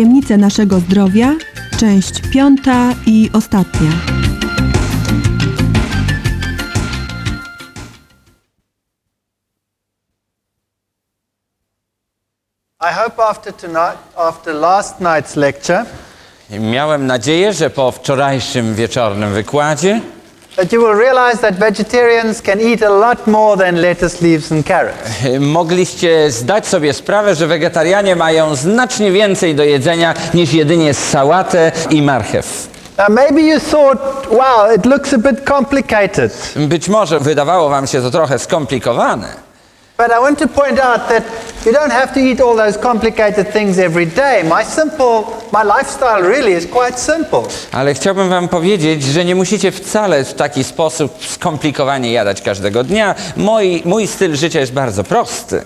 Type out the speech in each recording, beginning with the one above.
Tajemnice naszego zdrowia, część 5 i ostatnia. I hope after last night's lecture, Miałem nadzieję, że po wczorajszym wieczornym wykładzie that you will realize that vegetarians can eat a lot more than lettuce, leaves and carrots. mogliście zdać sobie sprawę, że wegetarianie mają znacznie więcej do jedzenia niż jedynie sałatę i marchew. Now maybe you thought, wow, it looks a bit complicated. Być może wydawało wam się to trochę skomplikowane. But I want to point out that you don't have to eat all those complicated things every day. My lifestyle really is quite simple. Ale chciałbym wam powiedzieć, że nie musicie wcale w taki sposób skomplikowanie jadać każdego dnia. Mój styl życia jest bardzo prosty.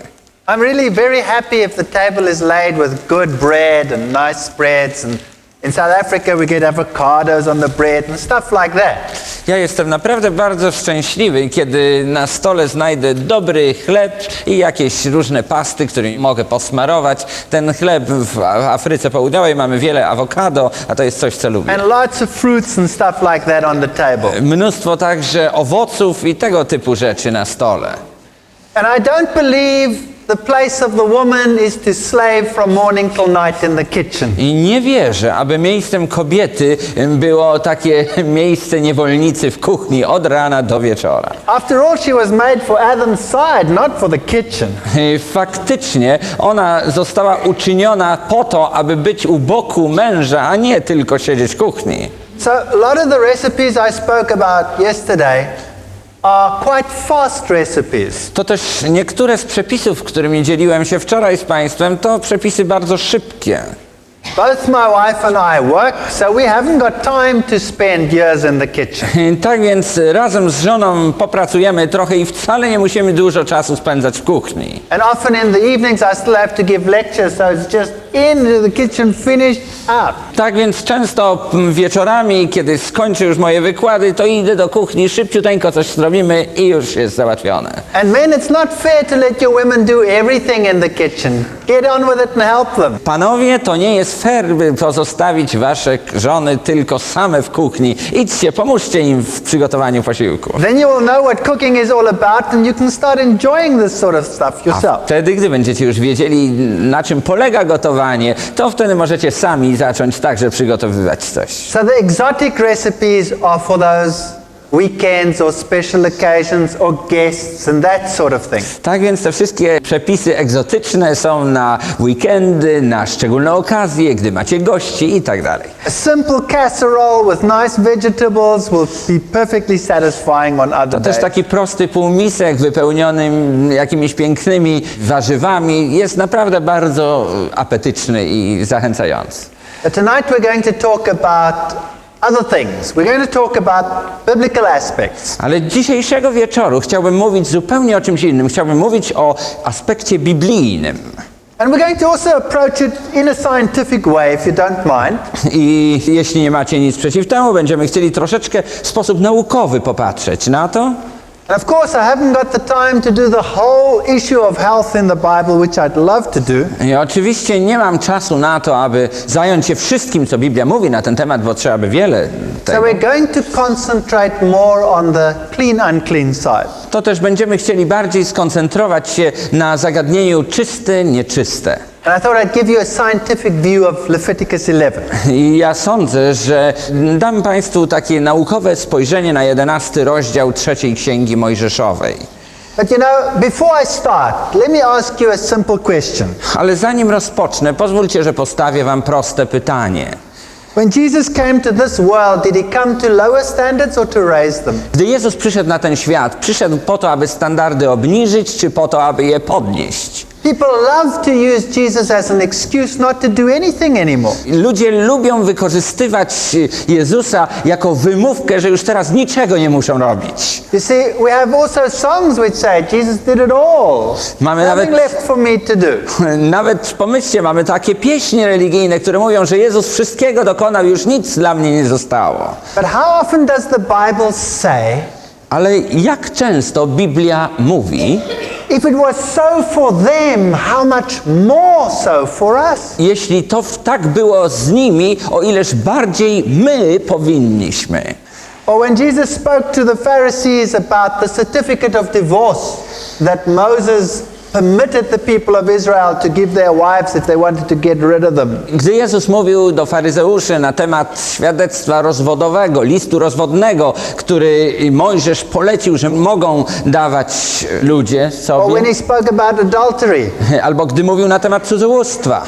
I'm really very happy if the table is laid with good bread and nice spreads, and in South Africa we get avocados on the bread and stuff like that. Ja jestem naprawdę bardzo szczęśliwy, kiedy na stole znajdę dobry chleb i jakieś różne pasty, którymi mogę posmarować. Ten chleb w Afryce Południowej mamy wiele awokado, a to jest coś, co lubię. And lots of fruits and stuff like that on the table. Mnóstwo także owoców i tego typu rzeczy na stole. And I don't believe the place of the woman is to slave from morning till night in the kitchen. I nie wierzę, aby miejscem kobiety było takie miejsce niewolnicy w kuchni od rana do wieczora. After all, she was made for Adam's side, not for the kitchen. Faktycznie ona została uczyniona po to, aby być u boku męża, a nie tylko siedzieć w kuchni. So a lot of the recipes I spoke about yesterday are quite fast recipes. To też niektóre z przepisów, którymi dzieliłem się wczoraj z Państwem, to przepisy bardzo szybkie. Both my wife and I work, so we haven't got time to spend years in the kitchen. Tak więc razem z żoną popracujemy trochę i wcale nie musimy dużo czasu spędzać w kuchni. And often in the evenings I still have to give lectures, so it's just into the kitchen, finished, out. Tak więc często wieczorami, kiedy skończę już moje wykłady, to idę do kuchni, szybciuteńko coś zrobimy i już jest załatwione. And men, it's not fair to let your women do everything in the kitchen. Get on with it and help them. Panowie, to nie jest fair, by pozostawić wasze żony tylko same w kuchni. Idźcie, pomóżcie im w przygotowaniu posiłku. Then you will know what cooking is all about and you can start enjoying this sort of stuff yourself. Wtedy, gdy będziecie już wiedzieli, na czym polega gotowanie, to wtedy możecie sami zacząć także przygotowywać coś. So the exotic recipes are for those weekends or special occasions or guests and that sort of thing. Tak więc te wszystkie przepisy egzotyczne są na weekendy, na szczególne okazje, gdy macie gości i tak dalej. A simple casserole with nice vegetables will be perfectly satisfying on other To też days. taki prosty półmisek wypełniony jakimiś pięknymi warzywami jest naprawdę bardzo apetyczny i zachęcający. But tonight we're going to talk about other things. We're going to talk about biblical aspects. Ale dzisiejszego wieczoru chciałbym mówić zupełnie o czymś innym. Chciałbym mówić o aspekcie biblijnym. And we're going to also approach it in a scientific way, if you don't mind. I jeśli nie macie nic przeciw temu, będziemy chcieli troszeczkę w sposób naukowy popatrzeć na to. And of course, I haven't got the time to do the whole issue of health in the Bible, which I'd love to do. I oczywiście nie mam czasu na to, aby zająć się wszystkim, co Biblia mówi na ten temat, bo trzeba by wiele So tego. we're going to concentrate more on the clean, unclean side. To też będziemy chcieli bardziej skoncentrować się na zagadnieniu czyste, nieczyste. And I thought I'd give you a scientific view of Leviticus 11. I ja sądzę, że dam Państwu takie naukowe spojrzenie na 11 rozdział 3 Księgi Mojżeszowej. But you know, before I start, let me ask you a simple question. Ale zanim rozpocznę, pozwólcie, że postawię Wam proste pytanie. When Jesus came to this world, did he come to lower standards or to raise them? Gdy Jezus przyszedł na ten świat, przyszedł po to, aby standardy obniżyć, czy po to, aby je podnieść? People love to use Jesus as an excuse not to do anything anymore. Ludzie lubią wykorzystywać Jezusa jako wymówkę, że już teraz niczego nie muszą robić. You see, we have also songs which say Jesus did it all. Mamy Nothing left for me to do. Nawet pomyślcie, mamy takie pieśni religijne, które mówią, że Jezus wszystkiego dokonał, już nic dla mnie nie zostało. But how often does the Bible say Ale jak często Biblia mówi, If it was so for them, how much more so for us? Jeśli to tak było z nimi, o ileż bardziej my powinniśmy. Or when Jesus spoke to the Pharisees about the certificate of divorce that Moses permitted the people of Israel to give their wives if they wanted to get rid of them. Gdy Jezus mówił do faryzeuszy na temat świadectwa rozwodowego, listu rozwodnego, który Mojżesz polecił, że mogą dawać ludzie Or when sobie, he spoke about adultery. albo gdy mówił na temat cudzołóstwa.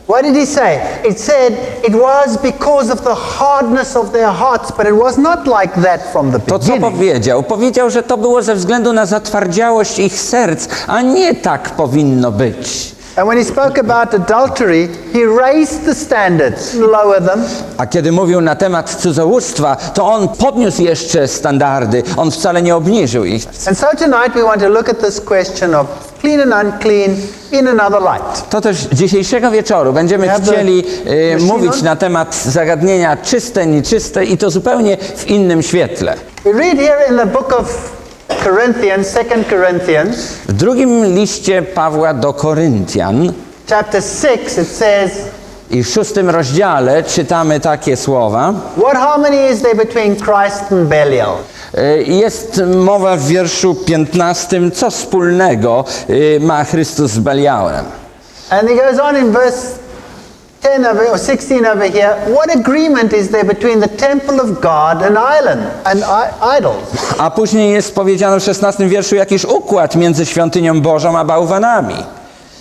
What did he say? It said it was because of the hardness of their hearts, but it was not like that from the To co beginning. powiedział? Powiedział, że to było ze względu na zatwardziałość ich serc, a nie tak powinno być. And when he spoke about adultery, he raised the standards, lower them. A kiedy mówił na temat cudzołóstwa, to on podniósł jeszcze standardy, on wcale nie obniżył ich. And so tonight we want to look at this question of clean and unclean in another light. To też dzisiejszego wieczoru będziemy chcieli mówić na temat zagadnienia czyste, nieczyste i to zupełnie w innym świetle. We read here in the book of Corinthians, 2 Corinthians, W drugim liście Pawła do Koryntian chapter 6, it says, i w 6 rozdziale czytamy takie słowa. what harmony is there between Christ and Belial? Jest mowa w wierszu 15, co wspólnego ma Chrystus z Beliałem. And he goes on in verse 10 or 16 over here, what agreement is there between the temple of God and idols? A później jest powiedziane w 16 wierszu jakiś układ między świątynią Bożą a bałwanami.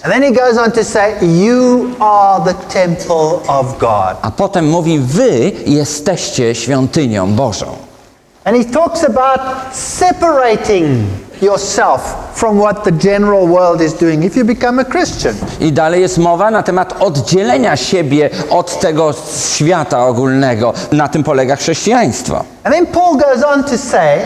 And then he goes on to say, you are the temple of God. A potem mówi, wy jesteście świątynią Bożą. And he talks about separating yourself from what the general world is doing if you become a Christian. I dalej jest mowa na temat oddzielenia siebie od tego świata ogólnego. Na tym polega chrześcijaństwo. And then Paul goes on to say,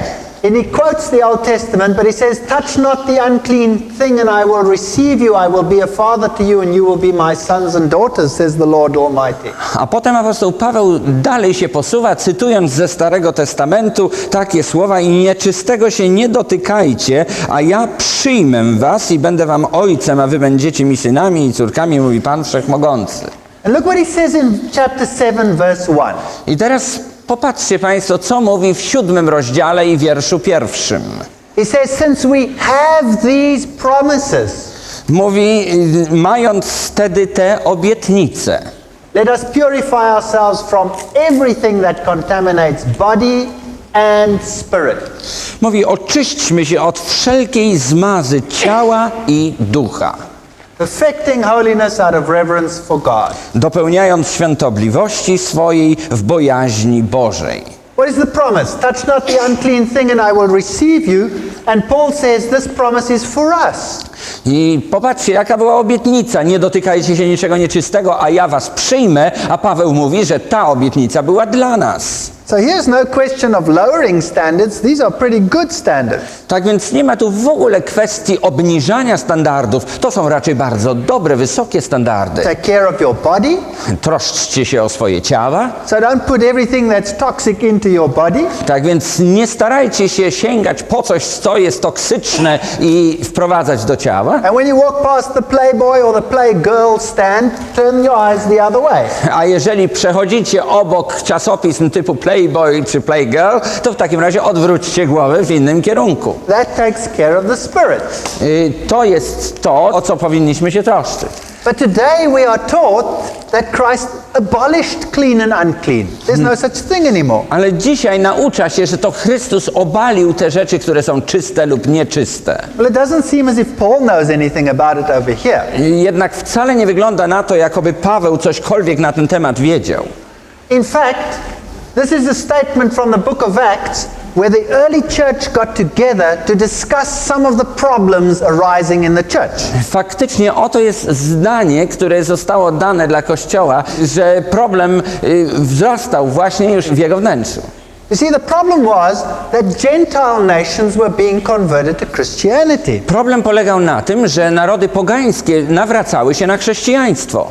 and he quotes the Old Testament, but he says, touch not the unclean thing and I will receive you. I will be a father to you and you will be my sons and daughters, says the Lord Almighty. A potem apostoł Paweł dalej się posuwa, cytując ze Starego Testamentu takie słowa: i nieczystego się nie dotykajcie, a ja przyjmę was i będę wam ojcem, a wy będziecie mi synami i córkami, mówi Pan Wszechmogący. And look what he says in chapter 7, verse 1. I teraz popatrzcie Państwo, co mówi w 7 rozdziale i wierszu 1. He says, since we have these promises, Mówi, mając wtedy te obietnice, let us purify ourselves from everything that contaminates body and spirit. mówi, oczyśćmy się od wszelkiej zmazy ciała i ducha, Perfecting holiness out of reverence for God. dopełniając świątobliwości swojej w bojaźni Bożej. What is the promise? Touch not the unclean thing and I will receive you. And Paul says this promise is for us. I popatrzcie, jaka była obietnica. Nie dotykajcie się niczego nieczystego, a ja was przyjmę. A Paweł mówi, że ta obietnica była dla nas. So here's no question of lowering standards. These are pretty good standards. Tak więc nie ma tu w ogóle kwestii obniżania standardów. To są raczej bardzo dobre, wysokie standardy. Take care of your body. Troszczcie się o swoje ciała. So don't put everything that's toxic into your body. Tak więc nie starajcie się sięgać po coś, co jest toksyczne i wprowadzać do ciała. And when you walk past the Playboy or the Playgirl stand, turn your eyes the other way. A jeżeli przechodzicie obok czasopism typu Playboy czy Playgirl, to w takim razie odwróćcie głowę w innym kierunku. That takes care of the spirit. To jest to, o co powinniśmy się troszczyć. But today we are taught that Christ abolished clean and unclean. There's no such thing anymore. Ale dzisiaj naucza się, że to Chrystus obalił te rzeczy, które są czyste lub nieczyste. Well, it doesn't seem as if Paul knows anything about it over here. Jednak wcale nie wygląda na to, jakoby Paweł cośkolwiek na ten temat wiedział. In fact, this is a statement from the book of Acts where the early church got together to discuss some of the problems arising in the church. Faktycznie oto jest zdanie, które zostało dane dla Kościoła, że problem wzrastał właśnie już w jego wnętrzu. You see, the problem was that Gentile nations were being converted to Christianity. Problem polegał na tym, że narody pogańskie nawracały się na chrześcijaństwo.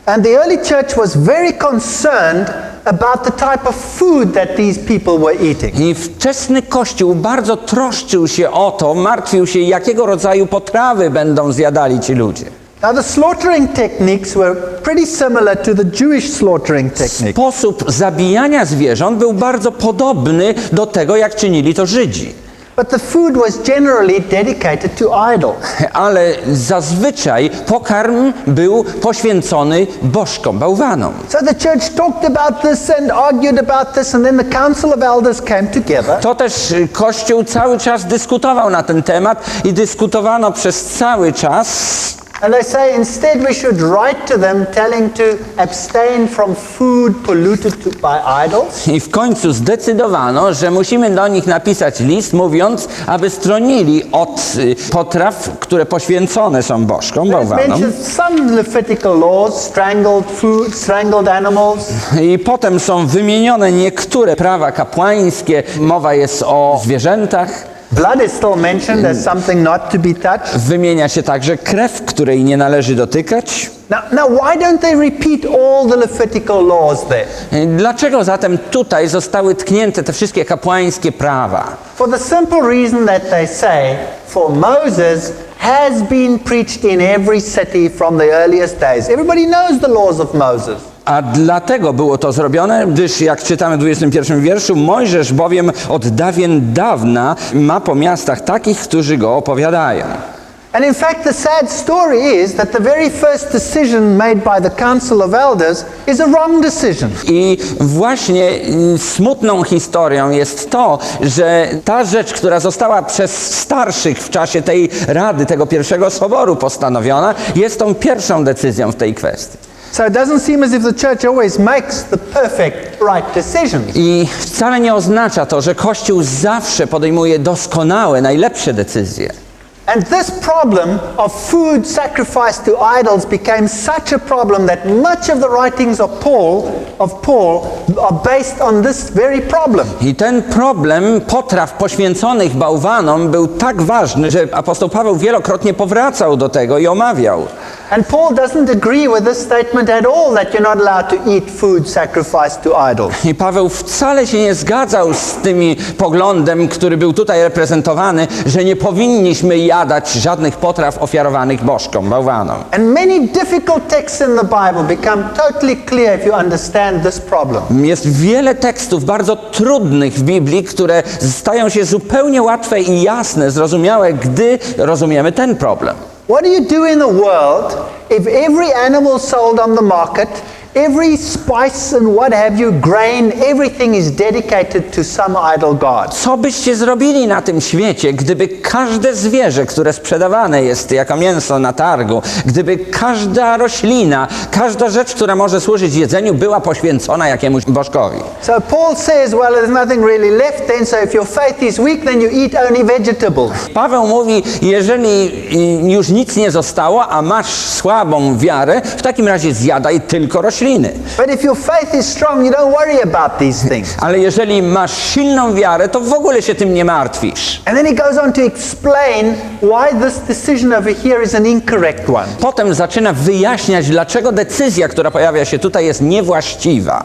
And the early church was very concerned about the type of food that these people were eating. I wczesny Kościół bardzo troszczył się o to, martwił się, jakiego rodzaju potrawy będą zjadali ci ludzie. Now the slaughtering techniques were pretty similar to the Jewish slaughtering technique. Sposób zabijania zwierząt był bardzo podobny do tego, jak czynili to Żydzi. But the food was generally dedicated to idols. Ale zazwyczaj pokarm był poświęcony bożkom, bałwanom. So the church talked about this and argued about this, and then the council of elders came together. To też Kościół cały czas dyskutował na ten temat i dyskutowano przez cały czas. And they say instead we should write to them telling to abstain from food polluted by idols. I w końcu zdecydowano, że musimy do nich napisać list, mówiąc, aby stronili od potraw, które poświęcone są bożkom, bałwanom. Mentions some Levitical laws, strangled food, strangled animals. I potem są wymienione niektóre prawa kapłańskie. Mowa jest o zwierzętach. Blood is still mentioned as something not to be touched. Wymienia się także krew, której nie należy dotykać. Now why don't they repeat all the Levitical laws there? Dlaczego zatem tutaj zostały tknięte te wszystkie kapłańskie prawa? For the simple reason that they say, for Moses has been preached in every city from the earliest days. Everybody knows the laws of Moses. A dlatego było to zrobione, gdyż jak czytamy w 21 wierszu, Mojżesz bowiem od dawien dawna ma po miastach takich, którzy go opowiadają. And in fact, the sad story is that the very first decision made by the Council of Elders is a wrong decision. I właśnie smutną historią jest to, że ta rzecz, która została przez starszych w czasie tej rady, tego pierwszego soboru postanowiona, jest tą pierwszą decyzją w tej kwestii. So it doesn't seem as if the church always makes the perfect right decision. I wcale nie oznacza to, że Kościół zawsze podejmuje doskonałe, najlepsze decyzje. And this problem of food sacrificed to idols became such a problem that much of the writings of Paul are based on this very problem. I ten problem potraw poświęconych bałwanom był tak ważny, że apostoł Paweł wielokrotnie powracał do tego i omawiał. And Paul doesn't agree with this statement at all that you're not allowed to eat food sacrificed to idols. I Paweł wcale się nie zgadzał z tym poglądem, który był tutaj reprezentowany, że nie powinniśmy jadać żadnych potraw ofiarowanych bożkom, bałwanom. And many difficult texts in the Bible become totally clear if you understand this problem. Jest wiele tekstów bardzo trudnych w Biblii, które stają się zupełnie łatwe i jasne, zrozumiałe, gdy rozumiemy ten problem. What do you do in the world if every animal sold on the market, every spice and what have you, grain, everything is dedicated to some idol god? Co byście zrobili na tym świecie, gdyby każde zwierzę, które sprzedawane jest jako mięso na targu, gdyby każda roślina, każda rzecz, która może służyć jedzeniu, była poświęcona jakiemuś bożkowi? So Paul says, well, there's nothing really left then, so if your faith is weak, then you eat only vegetables. Paweł mówi, jeżeli już nic nie zostało, a masz słabą wiarę, w takim razie zjadaj tylko rośliny. But if your faith is strong, you don't worry about these things. Ale jeżeli masz silną wiarę, to w ogóle się tym nie martwisz. And then he goes on to explain why this decision over here is an incorrect one. Potem zaczyna wyjaśniać, dlaczego decyzja, która pojawia się tutaj, jest niewłaściwa.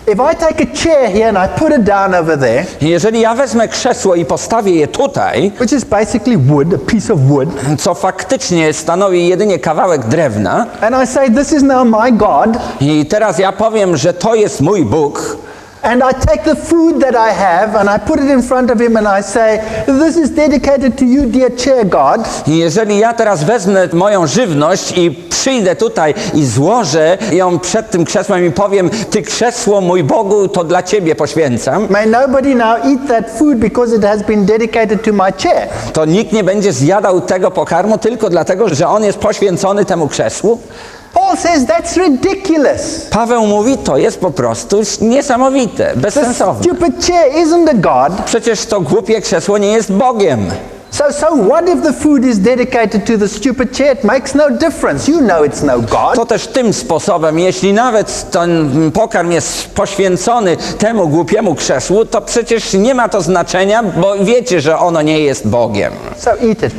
If I take a chair here and I put it down over there, Jeżeli ja wezmę krzesło i postawię je tutaj, which is basically wood, a piece of wood, co faktycznie stanowi jedynie kawałek drewna, and I say, this is now my God, i teraz ja powiem, że to jest mój Bóg, and I take the food that I have and I put it in front of him and I say, this is dedicated to you, dear chair God. i jeżeli ja teraz wezmę moją żywność i przyjdę tutaj i złożę ją przed tym krzesłem i powiem, ty krzesło, mój Bogu, to dla ciebie poświęcam, May nobody now eat that food because it has been dedicated to my chair. to nikt nie będzie zjadał tego pokarmu tylko dlatego, że on jest poświęcony temu krzesłu. Paul says that's ridiculous. Paweł mówi, to jest po prostu niesamowite, The bezsensowne. stupid chair isn't a God. Przecież to głupie krzesło nie jest Bogiem. So what if the food is dedicated to the stupid chair? It makes no difference. You know it's no God. To też tym sposobem, jeśli nawet ten pokarm jest poświęcony temu głupiemu krzesłu, to przecież nie ma to znaczenia, bo wiecie, że ono nie jest Bogiem. So eat it.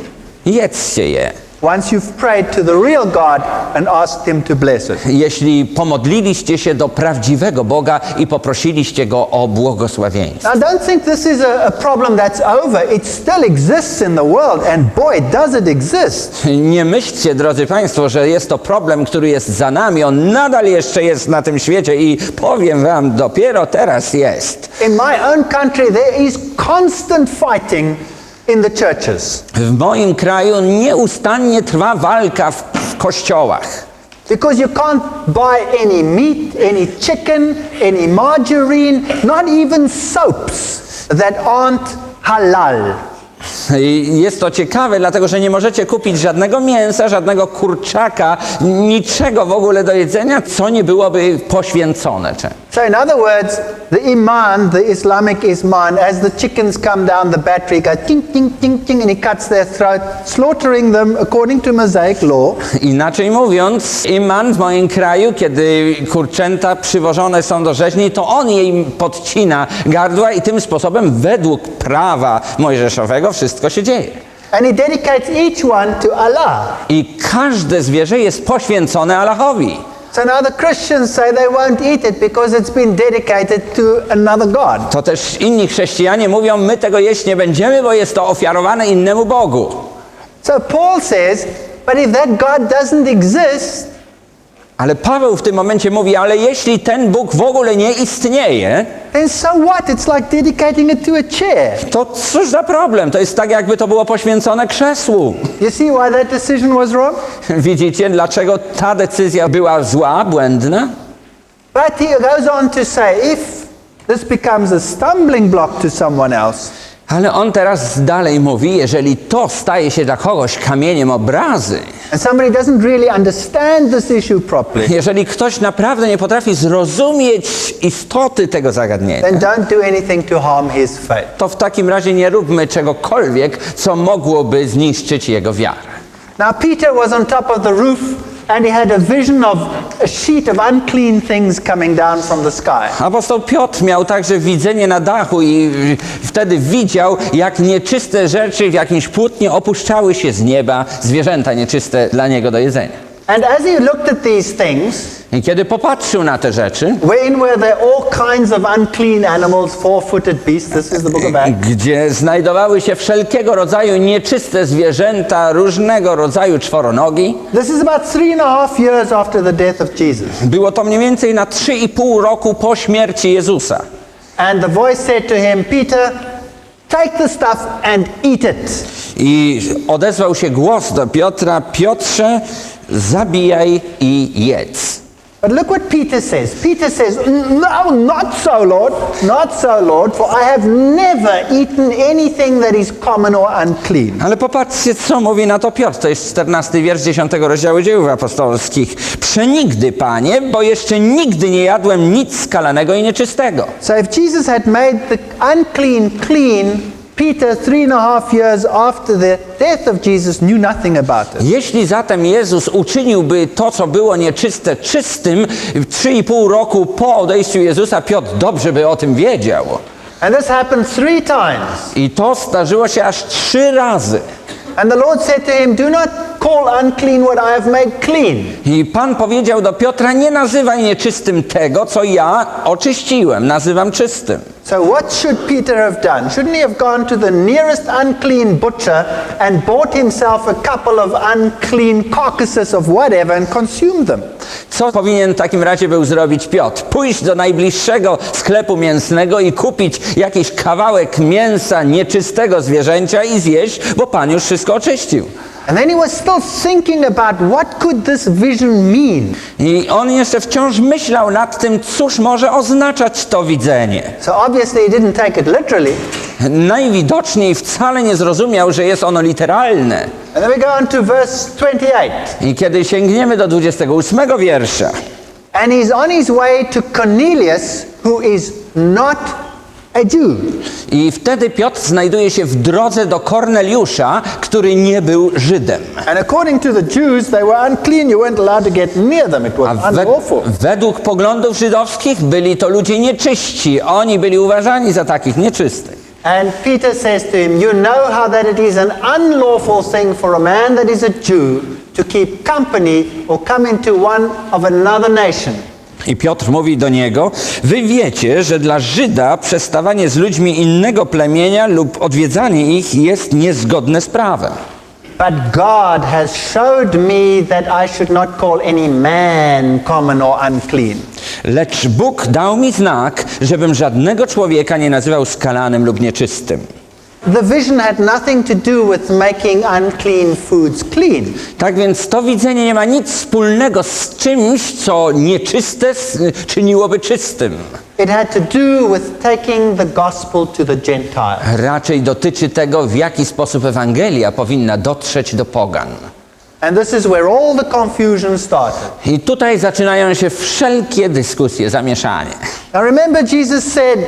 Jedzcie je. once you've prayed to the real God and asked Him to bless it. Jeśli pomodliliście się do prawdziwego Boga i poprosiliście Go o błogosławieństwo. Now don't think this is a problem that's over. It still exists in the world, and boy, does it exist. Nie myślcie, drodzy Państwo, że jest to problem, który jest za nami. On nadal jeszcze jest na tym świecie i powiem Wam, dopiero teraz jest. In my own country there is constant fighting in the churches. W moim kraju nieustannie trwa walka w kościołach. Because you can't buy any meat, any chicken, any margarine, not even soaps that aren't halal. I jest to ciekawe, dlatego że nie możecie kupić żadnego mięsa, żadnego kurczaka, niczego w ogóle do jedzenia, co nie byłoby poświęcone. So in other words, the imam, the Islamic imam, as the chickens come down the battery, goes ting, ting, ting, ting, and he cuts their throat, slaughtering them according to Mosaic law. Inaczej mówiąc, imam w moim kraju, kiedy kurczęta przywożone są do rzeźni, to on jej podcina gardła i tym sposobem według prawa mojżeszowego wszystko się dzieje. And he dedicates each one to Allah. I każde zwierzę jest poświęcone Allahowi. So now the Christians say they won't eat it because it's been dedicated to another God. To też inni chrześcijanie mówią, my tego jeść nie będziemy, bo jest to ofiarowane innemu Bogu. So Paul says, but if that God doesn't exist, Ale Paweł w tym momencie mówi, ale jeśli ten Bóg w ogóle nie istnieje, then so what? It's like dedicating it to a chair. to cóż za problem? To jest tak, jakby to było poświęcone krzesłu. You see why that decision was wrong? Widzicie, dlaczego ta decyzja była zła, błędna? But he goes on to say, if this becomes a stumbling block to someone else, Ale on teraz dalej mówi, jeżeli to staje się dla kogoś kamieniem obrazy, and somebody doesn't really understand this issue properly, jeżeli ktoś naprawdę nie potrafi zrozumieć istoty tego zagadnienia, then don't do anything to harm his faith. to w takim razie nie róbmy czegokolwiek, co mogłoby zniszczyć jego wiarę. Now Peter was on top of the roof and he had a vision of a sheet of unclean things coming down from the sky. Apostoł Piotr miał także widzenie na dachu i wtedy widział, jak nieczyste rzeczy w jakimś płótnie opuszczały się z nieba, zwierzęta nieczyste dla niego do jedzenia. And as he looked at these things, I kiedy popatrzył na te rzeczy, wherein were there all kinds of unclean animals, four-footed beasts, this is the book of Acts, gdzie znajdowały się wszelkiego rodzaju nieczyste zwierzęta, różnego rodzaju czworonogi, this is about 3.5 years after the death of Jesus. było to mniej więcej na 3,5 roku po śmierci Jezusa. And the voice said to him, Peter, take the stuff and eat it. I odezwał się głos do Piotra, Piotrze, zabijaj i jedz. But look what Peter says. Peter says, no, not so, Lord, for I have never eaten anything that is common or unclean. Ale popatrzcie, co mówi na to Piotr. To jest 14 wiersz 10 rozdziału Dziejów Apostolskich. Przenigdy, Panie, bo jeszcze nigdy nie jadłem nic skalanego i nieczystego. So if Jesus had made the unclean clean, Peter 3.5 years after the death of Jesus knew nothing about it. Jeśli zatem Jezus uczyniłby to, co było nieczyste, czystym, 3,5 roku po odejściu Jezusa, Piotr dobrze by o tym wiedział. And this happened 3 times. I to zdarzyło się aż 3 razy. And the Lord said to him, do not call unclean what I have made clean. I Pan powiedział do Piotra, nie nazywaj nieczystym tego, co ja oczyściłem, nazywam czystym. So what should Peter have done? Shouldn't he have gone to the nearest unclean butcher and bought himself a couple of unclean carcasses of whatever and consumed them? Co powinien w takim razie był zrobić Piotr? Pójść do najbliższego sklepu mięsnego i kupić jakiś kawałek mięsa nieczystego zwierzęcia i zjeść, bo Pan już wszystko oczyścił. And then he was still thinking about what could this vision mean. I on jeszcze wciąż myślał nad tym, cóż może oznaczać to widzenie. So obviously he didn't take it literally. Najwidoczniej wcale nie zrozumiał, że jest ono literalne. And then we go on to verse 28. I kiedy sięgniemy do 28 wiersza, And he's on his way to Cornelius, who is not a Jew. i wtedy Piotr znajduje się w drodze do Korneliusza, który nie był Żydem. And according to the Jews, they were unclean. You weren't allowed to get near them. It was A unlawful. według poglądów żydowskich byli to ludzie nieczyści. Oni byli uważani za takich nieczystych. And Peter says to him, you know how that it is an unlawful thing for a man that is a Jew to keep company or come into one of another nation. I Piotr mówi do niego, wy wiecie, że dla Żyda przestawanie z ludźmi innego plemienia lub odwiedzanie ich jest niezgodne z prawem. But God has showed me that I should not call any man common or unclean. Lecz Bóg dał mi znak, żebym żadnego człowieka nie nazywał skalanym lub nieczystym. The vision had nothing to do with making unclean foods clean. Tak więc to widzenie nie ma nic wspólnego z czymś, co nieczyste czyniłoby czystym. It had to do with taking the gospel to the Gentiles. Raczej dotyczy tego, w jaki sposób Ewangelia powinna dotrzeć do pogan. And this is where all the confusion started. I tutaj zaczynają się wszelkie dyskusje, zamieszanie. Now remember, Jesus said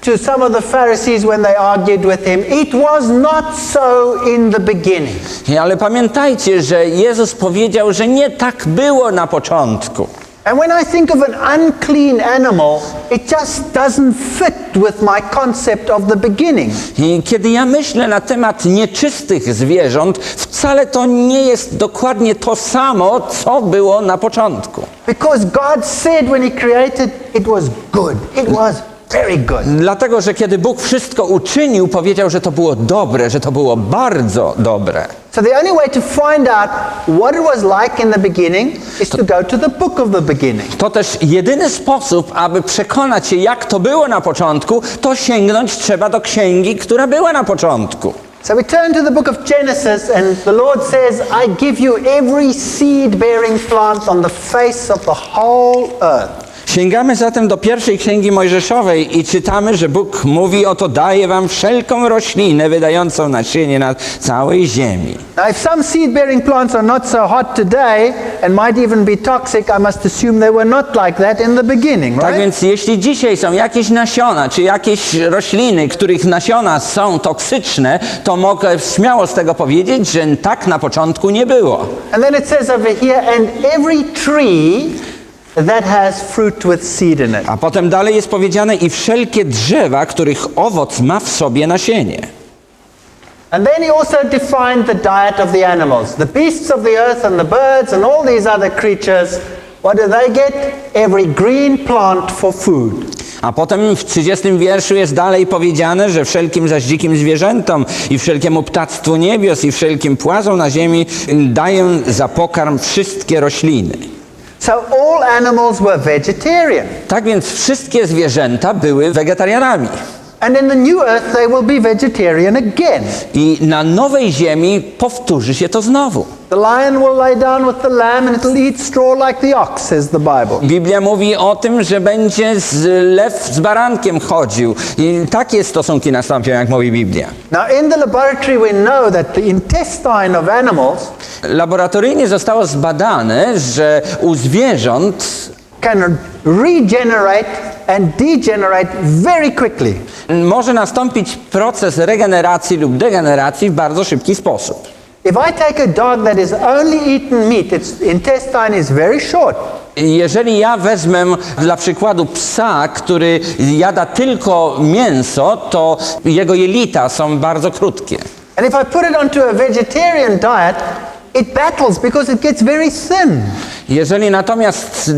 to some of the Pharisees when they argued with him, it was not so in the beginning. Ale pamiętajcie, że Jezus powiedział, że nie tak było na początku. And when I think of an unclean animal, it just doesn't fit with my concept of the beginning. I kiedy ja myślę na temat nieczystych zwierząt, wcale to nie jest dokładnie to samo, co było na początku. Because God said when He created, it was good. It was very good. Dlatego, że kiedy Bóg wszystko uczynił, powiedział, że to było dobre, że to było bardzo dobre. So the only way to find out what it was like in the beginning is to go to the book of the beginning. To też jedyny sposób, aby przekonać się, jak to było na początku, to sięgnąć trzeba do księgi, która była na początku. So we turn to the book of Genesis and the Lord says, I give you every seed-bearing plant on the face of the whole earth. Sięgamy zatem do pierwszej księgi mojżeszowej i czytamy, że Bóg mówi, oto daję wam wszelką roślinę wydającą nasienie na całej ziemi. Now if some seed-bearing plants are not so hot today and might even be toxic, I must assume they were not like that in the beginning, Tak right? więc jeśli dzisiaj są jakieś nasiona, czy jakieś rośliny, których nasiona są toksyczne, to mogę śmiało z tego powiedzieć, że tak na początku nie było. And then it says over here, and every tree that has fruit with seed in it. A potem dalej jest powiedziane i wszelkie drzewa, których owoc ma w sobie nasienie. And then he also defined the diet of the animals. The beasts of the earth and the birds and all these other creatures, what do they get? Every green plant for food. A potem w 30 wierszu jest dalej powiedziane, że wszelkim zaś dzikim zwierzętom i wszelkiemu ptactwu niebios i wszelkim płazom na ziemi daję za pokarm wszystkie rośliny. So all animals were vegetarian. Tak więc wszystkie zwierzęta były wegetarianami. And in the new earth they will be vegetarian again. I na nowej ziemi powtórzy się to znowu. The lion will lay down with the lamb and it'll eat straw like the ox, says the Bible. Biblia mówi o tym, że będzie lew z barankiem chodził. I takie stosunki nastąpią, jak mówi Biblia. Now in the laboratory we know that the intestine of animals Laboratoryjnie zostało zbadane, że u zwierząt can regenerate and degenerate very quickly. może nastąpić proces regeneracji lub degeneracji w bardzo szybki sposób. If I take a dog that has only eaten meat, its intestine is very short. Jeżeli ja wezmę dla przykładu psa, który jada tylko mięso, to jego jelita są bardzo krótkie. And if I put it onto a vegetarian diet, it battles because it gets very thin. Jeżeli natomiast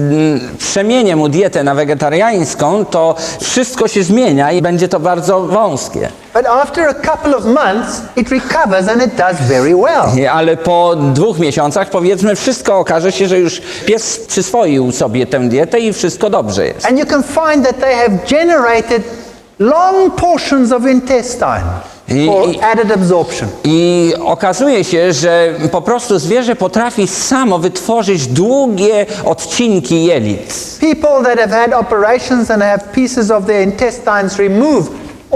przemienię mu dietę na wegetariańską, to wszystko się zmienia i będzie to bardzo wąskie. But after a couple of months, it recovers and it does very well. Ale po 2 miesiącach, powiedzmy, wszystko okaże się, że już pies przyswoił sobie tę dietę i wszystko dobrze jest. And you can find that they have generated long portions of intestine for added absorption. I okazuje się, że po prostu zwierzę potrafi samo wytworzyć długie odcinki jelit. People that have had operations and have pieces of their intestines removed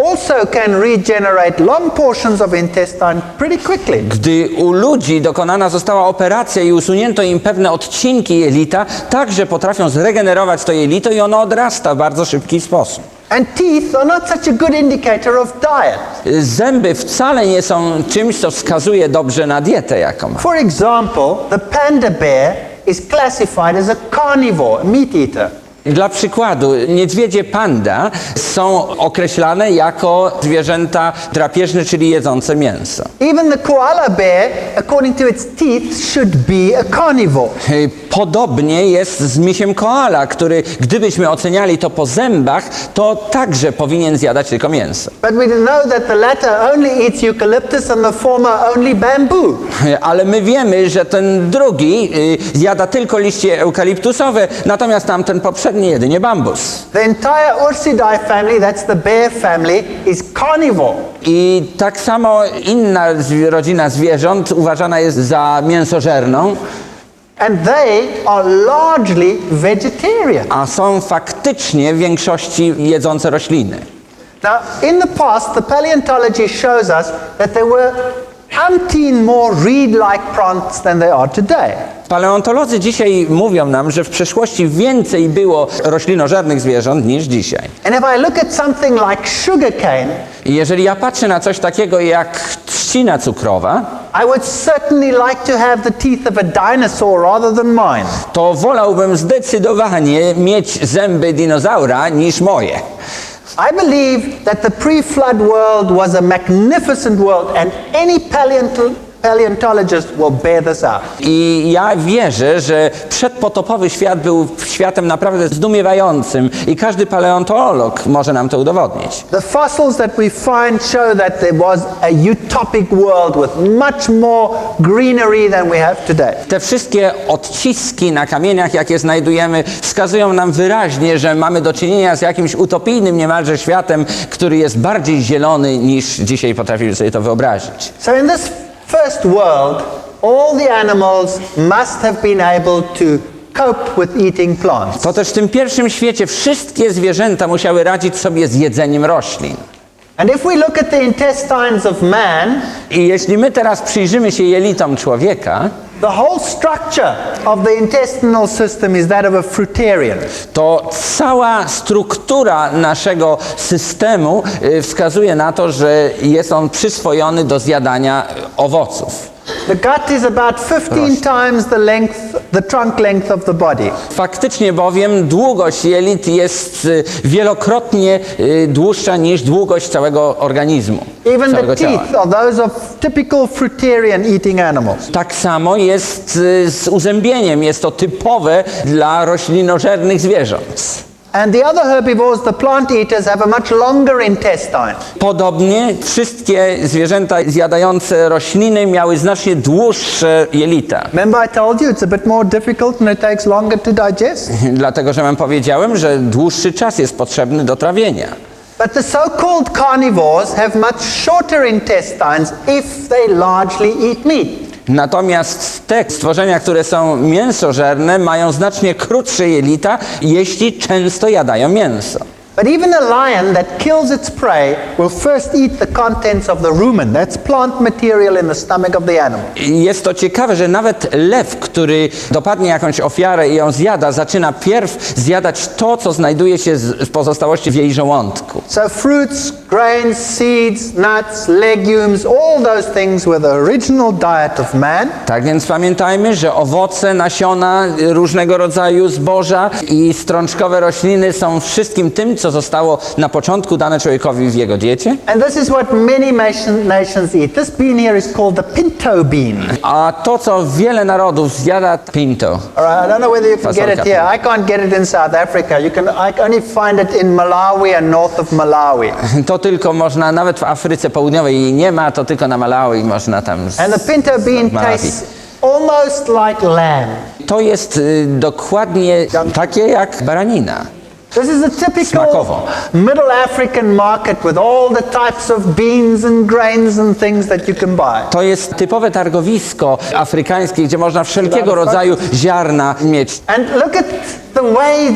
also can regenerate long portions of intestine pretty quickly. Gdy u ludzi dokonana została operacja i usunięto im pewne odcinki jelita, także potrafią zregenerować to jelito i ono odrasta w bardzo szybki sposób. And teeth are not such a good indicator of diet. Zęby wcale nie są czymś, co wskazuje dobrze na dietę, jaką ma. For example, the panda bear is classified as a carnivore, a meat eater. Dla przykładu, niedźwiedzie panda są określane jako zwierzęta drapieżne, czyli jedzące mięso. Even the koala bear, according to its teeth, should be a carnivore. Podobnie jest z misiem koala, który, gdybyśmy oceniali to po zębach, to także powinien zjadać tylko mięso. But we know that the latter only eats eucalyptus and the former only bamboo. Ale my wiemy, że ten drugi zjada tylko liście eukaliptusowe, natomiast tamten poprzedni jedynie bambus. The entire Ursidae family, that's the bear family, is carnivore. I tak samo inna rodzina zwierząt uważana jest za mięsożerną, And they are largely vegetarian. a są faktycznie w większości jedzące rośliny. Now, in the past, the paleontology shows us that there were umpteen more reed-like plants than there are today. Paleontolodzy dzisiaj mówią nam, że w przeszłości więcej było roślinożernych zwierząt niż dzisiaj. And if I look at something like sugarcane, I jeżeli ja patrzę na coś takiego jak trzcina cukrowa, I would certainly like to have the teeth of a dinosaur rather than mine. to wolałbym zdecydowanie mieć zęby dinozaura niż moje. I believe that the pre-flood world was a magnificent world, and any paleontologist will bear this out. I ja wierzę, że przedpotopowy świat był światem naprawdę zdumiewającym i każdy paleontolog może nam to udowodnić. The fossils that we find show that there was a utopic world with much more greenery than we have today. Te wszystkie odciski na kamieniach, jakie znajdujemy, wskazują nam wyraźnie, że mamy do czynienia z jakimś utopijnym niemalże światem, który jest bardziej zielony niż dzisiaj potrafimy sobie to wyobrazić. So in this first world, all the animals must have been able to cope with eating plants. To też w tym pierwszym świecie wszystkie zwierzęta musiały radzić sobie z jedzeniem roślin. And if we look at the intestines of man, I jeśli my teraz przyjrzymy się jelitom człowieka, the whole structure of the intestinal system is that of a fruitarian. to cała struktura naszego systemu wskazuje na to, że jest on przyswojony do zjadania owoców. The gut is about 15 times the trunk length of the body. Faktycznie bowiem długość jelit jest wielokrotnie dłuższa niż długość całego organizmu, Even the całego ciała. teeth are those of typical fruitarian eating animals. Tak samo jest z uzębieniem. Jest to typowe dla roślinożernych zwierząt. And the other herbivores, the plant eaters, have a much longer intestine. Podobnie wszystkie zwierzęta zjadające rośliny miały znacznie dłuższe jelita. Remember I told you it's a bit more difficult and it takes longer to digest? Dlatego, że wam powiedziałem, że dłuższy czas jest potrzebny do trawienia. But the so-called carnivores have much shorter intestines if they largely eat meat. Natomiast te stworzenia, które są mięsożerne, mają znacznie krótsze jelita, jeśli często jadają mięso. But even a lion that kills its prey will first eat the contents of the rumen. That's plant material in the stomach of the animal. Jest to ciekawe, że nawet lew, który dopadnie jakąś ofiarę i ją zjada, zaczyna pierw zjadać to, co znajduje się z pozostałości w jej żołądku. So fruits, grains, seeds, nuts, legumes, all those things were the original diet of man. Tak więc pamiętajmy, że owoce, nasiona, różnego rodzaju zboża i strączkowe rośliny są wszystkim tym, co zostało na początku dane człowiekowi w jego diecie. And this is what many nations eat. This bean here is called the pinto bean. A to, co wiele narodów zjada, pinto. All right, I don't know whether you can get it here. I can't get it in South Africa. I only find it in Malawi and north of Malawi. To tylko można, nawet w Afryce Południowej jej nie ma, to tylko na Malawi można tam And the pinto bean tastes almost like lamb. To jest dokładnie takie jak baranina. This is a typical Smakowo. Middle African market with all the types of beans and grains and things that you can buy. To jest typowe targowisko afrykańskie, gdzie można wszelkiego rodzaju ziarna mieć. And look at the way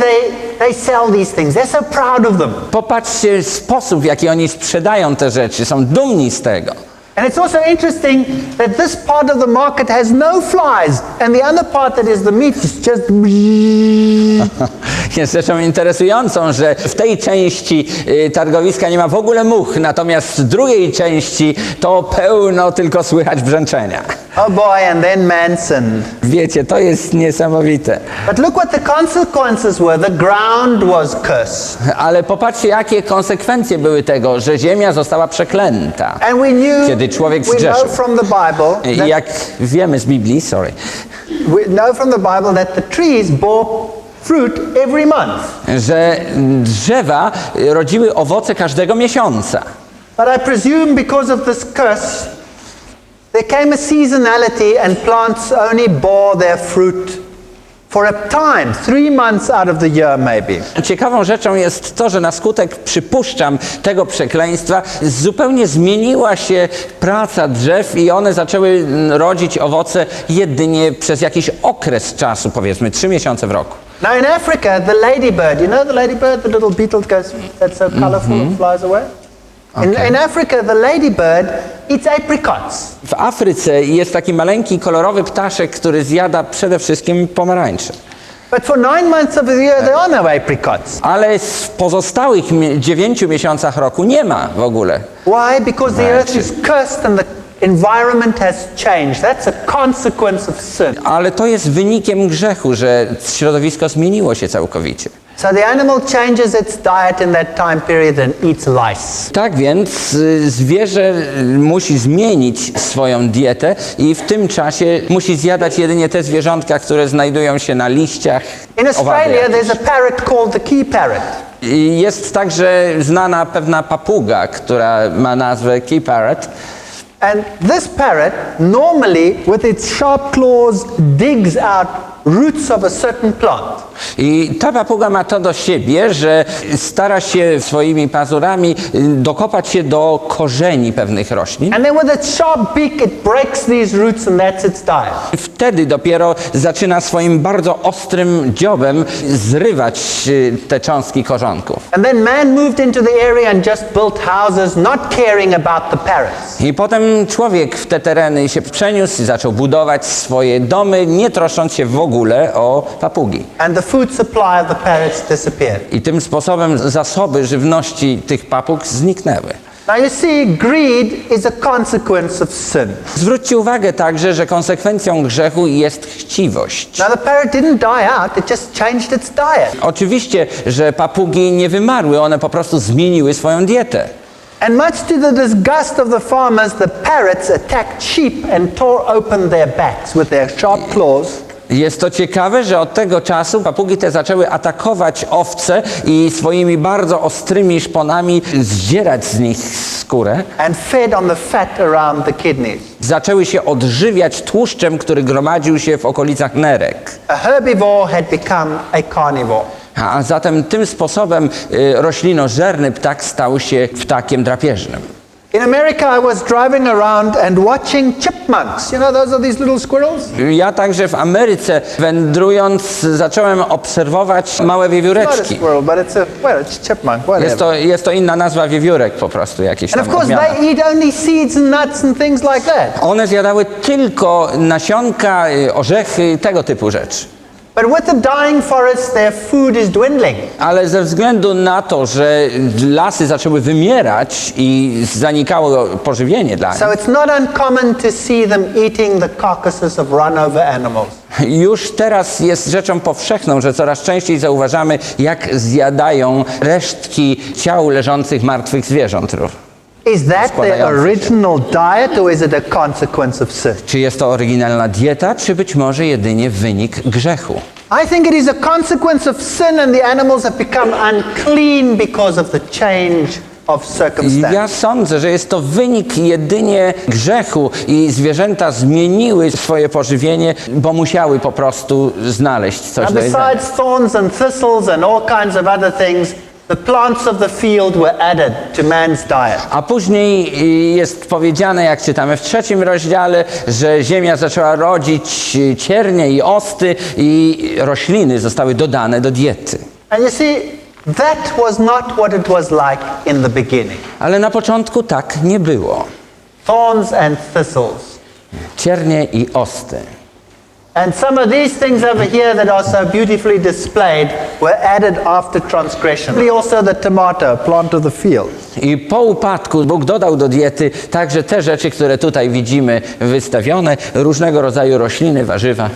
they sell these things. They're so proud of them. Popatrzcie sposób, w jaki oni sprzedają te rzeczy. Są dumni z tego. And it's also interesting that this part of the market has no flies, and the other part that is the meat is just... Jest rzeczą interesującą, że w tej części targowiska nie ma w ogóle much, natomiast w drugiej części to pełno tylko słychać brzęczenia. Oh boy, and then man sinned. Wiecie, to jest niesamowite. But look what the consequences were. The ground was cursed. Ale popatrzcie, jakie konsekwencje były tego, że ziemia została przeklęta. And we Kiedy człowiek know zgrzeszył. from the Bible, I jak wiemy z Biblii, we know from the Bible that the trees bore fruit every month. że drzewa rodziły owoce każdego miesiąca. But I presume because of this curse, there came a seasonality and plants only bore their fruit for a time, 3 months out of the year maybe. Ciekawą rzeczą jest to, że na skutek, przypuszczam, tego przekleństwa zupełnie zmieniła się praca drzew i one zaczęły rodzić owoce jedynie przez jakiś okres czasu, powiedzmy 3 miesiące w roku. Now in Africa, the ladybird, you know the ladybird, the little beetle that's so colorful and flies away? In Africa, the ladybird eats apricots. W Afryce jest taki maleńki, kolorowy ptaszek, który zjada przede wszystkim pomarańcze. But for 9 months of the year, there are no apricots. Ale w pozostałych 9 miesiącach roku nie ma w ogóle. Why? Because the earth is cursed and the environment has changed. That's a consequence of sin. Ale to jest wynikiem grzechu, że środowisko zmieniło się całkowicie. So the animal changes its diet in that time period and eats lice. Tak więc zwierzę musi zmienić swoją dietę i w tym czasie musi zjadać jedynie te zwierzątka, które znajdują się na liściach. In Australia, there's a parrot called the key parrot. I jest także znana pewna papuga, która ma nazwę key parrot. And this parrot normally with its sharp claws digs out roots of a certain plant. I ta papuga ma to do siebie, że stara się swoimi pazurami dokopać się do korzeni pewnych roślin. And then with its sharp beak it breaks these roots and that's its diet. Wtedy dopiero zaczyna swoim bardzo ostrym dziobem zrywać te cząstki korzonków. And then man moved into the area and just built houses, not caring about the parrots. I potem człowiek w te tereny się przeniósł i zaczął budować swoje domy, nie troszcząc się w ogóle o papugi. And the food supply of the parrots disappeared. I tym sposobem zasoby żywności tych papug zniknęły. Now you see, greed is a consequence of sin. Zwróćcie uwagę także, że konsekwencją grzechu jest chciwość. Now the parrot didn't die out, it just changed its diet. Oczywiście, że papugi nie wymarły, one po prostu zmieniły swoją dietę. And much to the disgust of the farmers, the parrots attacked sheep and tore open their backs with their sharp claws. Jest to ciekawe, że od tego czasu papugi te zaczęły atakować owce i swoimi bardzo ostrymi szponami zdzierać z nich skórę. And fed on the fat around the kidneys. Zaczęły się odżywiać tłuszczem, który gromadził się w okolicach nerek. A herbivore had become a carnivore. A zatem tym sposobem roślinożerny ptak stał się ptakiem drapieżnym. In America, I was driving around and watching chipmunks. You know, those are these little squirrels. Ja także w Ameryce wędrując zacząłem obserwować małe It's not a wiewióreczki. squirrel, but it's chipmunk. Whatever. Jest to inna nazwa wiewiórek po prostu jakieś And tam of course, odmiana. they eat only seeds and nuts and things like that. One zjadały tylko nasionka, orzechy, tego typu rzeczy. But with the dying forest, their food is dwindling. Ale ze względu na to, że lasy zaczęły wymierać i zanikało pożywienie dla nich, So it's not uncommon to see them eating the carcasses of run-over animals. już teraz jest rzeczą powszechną, że coraz częściej zauważamy, jak zjadają resztki ciał leżących martwych zwierząt. Is that their Składające się. original diet, or is it a consequence of sin? Czy jest to oryginalna dieta, czy być może jedynie wynik grzechu? I think it is a consequence of sin, and the animals have become unclean because of the change of circumstance. Ja sądzę, że jest to wynik jedynie grzechu i zwierzęta zmieniły swoje pożywienie, bo musiały po prostu znaleźć coś And do jedzenia. besides thorns and thistles and all kinds of other things, the plants of the field were added to man's diet. A później jest powiedziane, jak czytamy w 3 rozdziale, że ziemia zaczęła rodzić ciernie i osty i rośliny zostały dodane do diety. And you see, that was not what it was like in the beginning. Ale na początku tak nie było. Thorns and thistles. Ciernie i osty. And some of these things over here that are so beautifully displayed were added after transgression. Also the tomato, plant of the field. I po upadku Bóg dodał do diety także te rzeczy, które tutaj widzimy wystawione, różnego rodzaju rośliny, warzywa,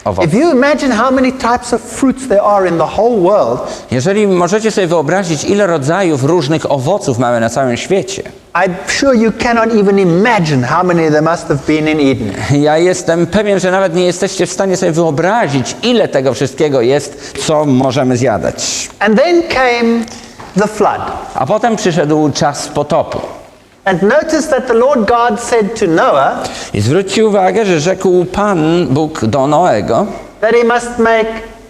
owoce. If you imagine how many types of fruits there are in the whole world, Jeżeli możecie sobie wyobrazić, ile rodzajów różnych owoców mamy na całym świecie, I'm sure you cannot even imagine how many there must have been in Eden. ja jestem pewien, że nawet nie jesteście w stanie sobie wyobrazić, ile tego wszystkiego jest, co możemy zjadać. And then came the flood. A potem przyszedł czas potopu. And notice that the Lord God said to Noah I zwróćcie uwagę, że rzekł Pan Bóg do Noego, that he must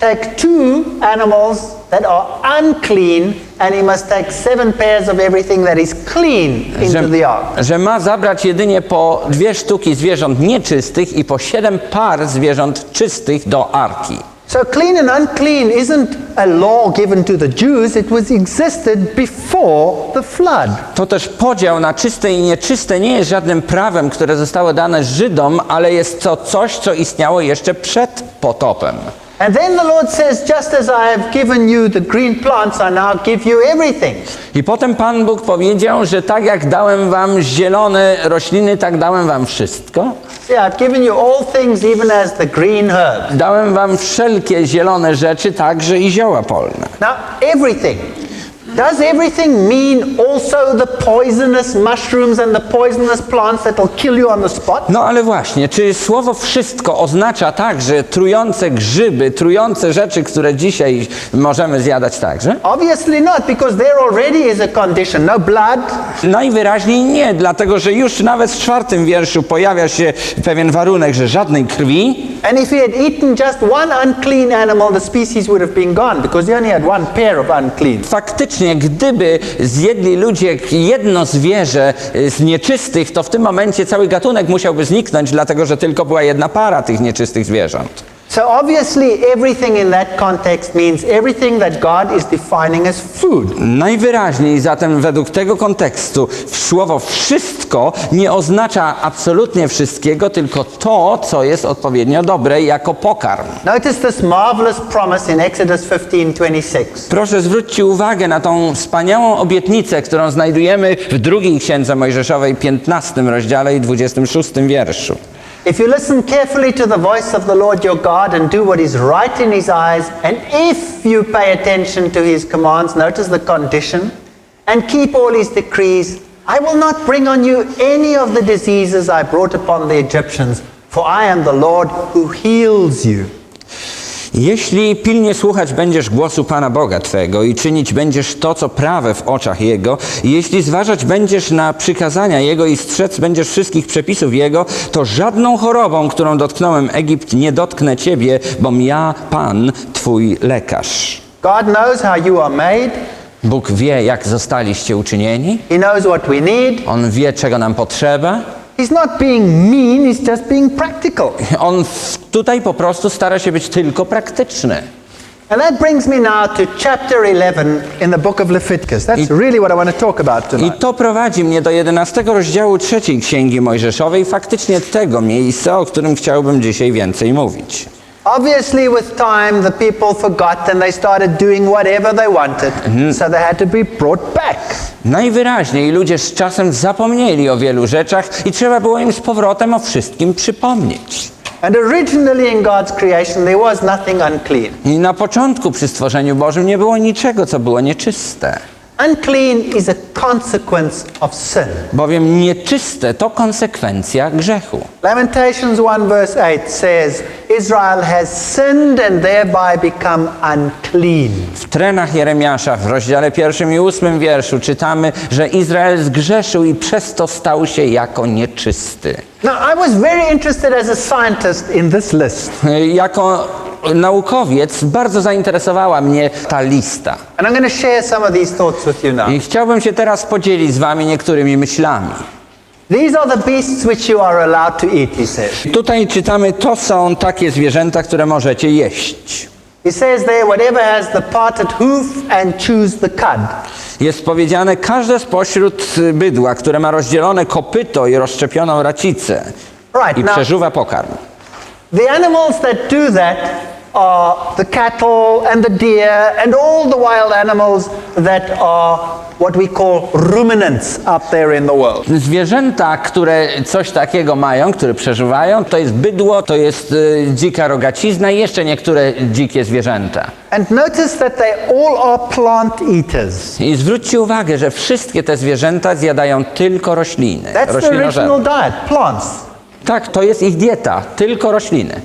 take two animals that are unclean, and he must take 7 pairs of everything that is clean into the ark. że ma zabrać jedynie po 2 sztuki zwierząt nieczystych i po 7 par zwierząt czystych do arki. So clean and unclean isn't a law given to the Jews, it was existed before the flood. To też podział na czyste i nieczyste nie jest żadnym prawem, które zostało dane Żydom, ale jest to coś, co istniało jeszcze przed potopem. And then the Lord says, just as I have given you the green plants, I now give you everything. I potem Pan Bóg powiedział, że tak jak dałem wam zielone rośliny, tak dałem wam wszystko. Yeah, I've given you all things, even as the green herbs. Dałem wam wszelkie zielone rzeczy, także i zioła polne. Now, everything. Does everything mean also the poisonous mushrooms and the poisonous plants that will kill you on the spot? No ale właśnie, czy słowo wszystko oznacza także trujące grzyby, trujące rzeczy, które dzisiaj możemy zjadać także? Obviously not, because there already is a condition. No blood. Najwyraźniej nie, dlatego że już nawet w 4 wierszu pojawia się pewien warunek, że żadnej krwi. And if he had eaten just one unclean animal, the species would have been gone, because he only had one pair of unclean. Faktycznie, gdyby zjedli ludzie jedno zwierzę z nieczystych, to w tym momencie cały gatunek musiałby zniknąć, dlatego że tylko była jedna para tych nieczystych zwierząt. So obviously everything in that context means everything that God is defining as food. Najwyraźniej zatem według tego kontekstu słowo wszystko nie oznacza absolutnie wszystkiego, tylko to, co jest odpowiednio dobre jako pokarm. Notice this marvelous promise in Exodus 15:26. Proszę zwróćcie uwagę na tą wspaniałą obietnicę, którą znajdujemy w 2 Księdze Mojżeszowej, 15 rozdziale i 26 wierszu. If you listen carefully to the voice of the Lord your God and do what is right in his eyes, and if you pay attention to his commands, notice the condition, and keep all his decrees, I will not bring on you any of the diseases I brought upon the Egyptians, for I am the Lord who heals you. Jeśli pilnie słuchać będziesz głosu Pana Boga Twego i czynić będziesz to, co prawe w oczach Jego, i jeśli zważać będziesz na przykazania Jego i strzec będziesz wszystkich przepisów Jego, to żadną chorobą, którą dotknąłem Egipt, nie dotknę Ciebie, bom ja, Pan, Twój lekarz. God knows how you are made. Bóg wie, jak zostaliście uczynieni. He knows what we need. On wie, czego nam potrzeba. He's not being mean, he's just being practical. On tutaj po prostu stara się być tylko praktyczny. And that brings me now to chapter 11 in the book of Leviticus. That's really what I want to talk about I tonight. to prowadzi mnie do 11 rozdziału 3 Księgi Mojżeszowej, faktycznie tego miejsca, o którym chciałbym dzisiaj więcej mówić. Obviously with time the people forgot and they started doing whatever they wanted, so they had to be brought back. Najwyraźniej ludzie z czasem zapomnieli o wielu rzeczach i trzeba było im z powrotem o wszystkim przypomnieć. And originally in God's creation there was nothing unclean. I na początku przy stworzeniu Bożym nie było niczego, co było nieczyste. Unclean is a consequence of sin. Bowiem nieczyste to konsekwencja grzechu. Lamentations 1 verse 8 says, Israel has sinned and thereby become unclean. W trenach Jeremiasza w rozdziale 1 i 8 wierszu czytamy, że Izrael zgrzeszył i przez to stał się jako nieczysty. Now I was very interested as a scientist in this list. Jako naukowiec bardzo zainteresowała mnie ta lista. And I'm going to share some of these thoughts with you now. I chciałbym się teraz podzielić z wami niektórymi myślami. These are the beasts which you are allowed to eat, he says. Tutaj czytamy, to są takie zwierzęta, które możecie jeść. He says there, whatever has the parted hoof and chews the cud. Jest powiedziane, każde spośród bydła, które ma rozdzielone kopyto i rozszczepioną racicę Right, i now, przeżuwa pokarm. The animals that do that are the cattle and the deer and all the wild animals that are what we call ruminants up there in the world. Zwierzęta, które coś takiego mają, które przeżywają, to jest bydło, to jest dzika rogacizna i jeszcze niektóre dzikie zwierzęta. And notice that they all are plant eaters. I zwróćcie uwagę, że wszystkie te zwierzęta zjadają tylko rośliny. That's the original diet, plants. Tak, to jest ich dieta, tylko rośliny.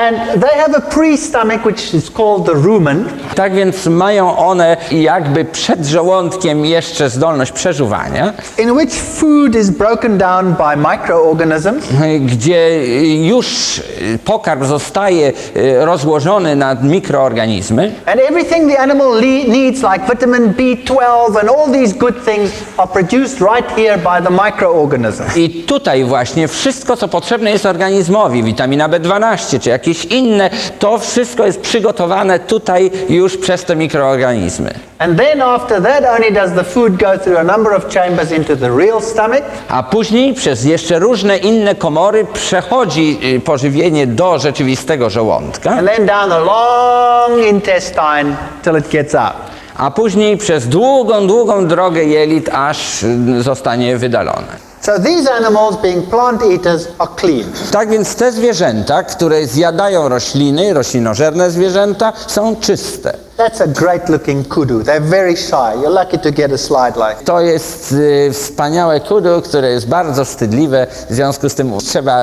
And they have a pre-stomach which is called the rumen. Tak więc mają one jakby przed żołądkiem jeszcze zdolność przeżuwania, In which food is broken down by microorganisms. gdzie już pokarm zostaje rozłożony na mikroorganizmy. And everything the animal needs, like vitamin B12 and all these good things, are produced right here by the microorganisms. I tutaj właśnie wszystko, co potrzebne jest organizmowi, witamina B12 czy jakieś inne, to wszystko jest przygotowane tutaj już przez te mikroorganizmy. And then after that only does the food go through a number of chambers into the real stomach. A później przez jeszcze różne inne komory przechodzi pożywienie do rzeczywistego żołądka, And then down the long intestine till it gets out. a później przez długą, długą drogę jelit, aż zostanie wydalone. So these animals, being plant eaters, are clean. Tak więc te zwierzęta, które zjadają rośliny, roślinożerne zwierzęta, są czyste. That's a great looking kudu. They're very shy. You're lucky to get a slide like. To jest wspaniałe kudu, które jest bardzo wstydliwe, w związku z tym trzeba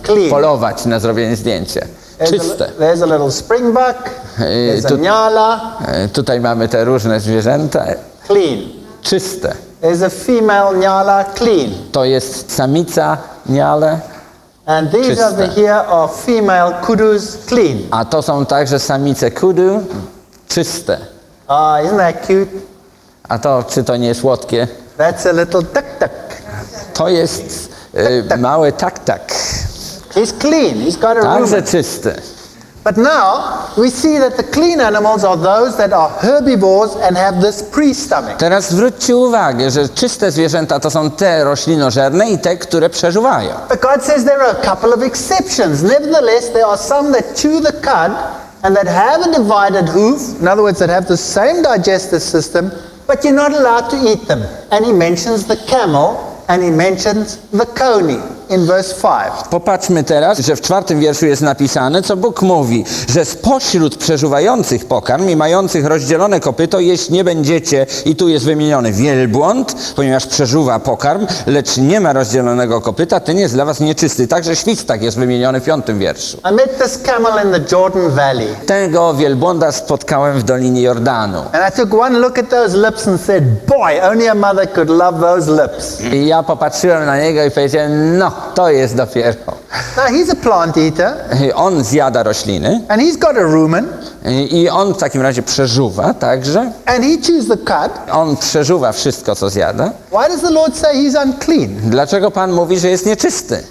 Clean. polować na zrobienie zdjęcia. Czyste. There's a little springbuck. There's a nyala. Tutaj mamy te różne zwierzęta. Clean. Czyste. There's a female nyala. Clean. To jest samica niale, And these Czyste. over here are female kudus. Clean. a to są także samice kudu, czyste. Isn't that cute? A to, czy to nie jest słodkie? That's a little duck. To jest mały tak. He's clean. He's got a Także rumen. czysty. But now we see that the clean animals are those that are herbivores and have this pre-stomach. Teraz zwróćcie uwagę, że czyste zwierzęta to są te roślinożerne i te, które przeżuwają. But God says there are a couple of exceptions. Nevertheless, there are some that chew the cud and that have a divided hoof, in other words, that have the same digestive system, but you're not allowed to eat them. And he mentions the camel and he mentions the coney in verse 5. Popatrzmy teraz, że w 4 wierszu jest napisane, co Bóg mówi, że spośród przeżuwających pokarm i mających rozdzielone kopyto jeść nie będziecie, i tu jest wymieniony wielbłąd, ponieważ przeżuwa pokarm, lecz nie ma rozdzielonego kopyta, ten jest dla was nieczysty. Także świstak jest wymieniony w 5 wierszu. I met this camel in the Jordan Valley. Tego wielbłąda spotkałem w Dolinie Jordanu. And I took one look at those lips and said, boy, only a mother could love those lips. I ja popatrzyłem na niego i powiedziałem, no, to jest dopiero. Now he's a plant eater On zjada rośliny and he's got a rumen i on w takim razie przeżuwa także. and he chews the cud. On przeżuwa wszystko, co zjada. Why does the Lord say he's unclean? Dlaczego Pan mówi, że jest nieczysty?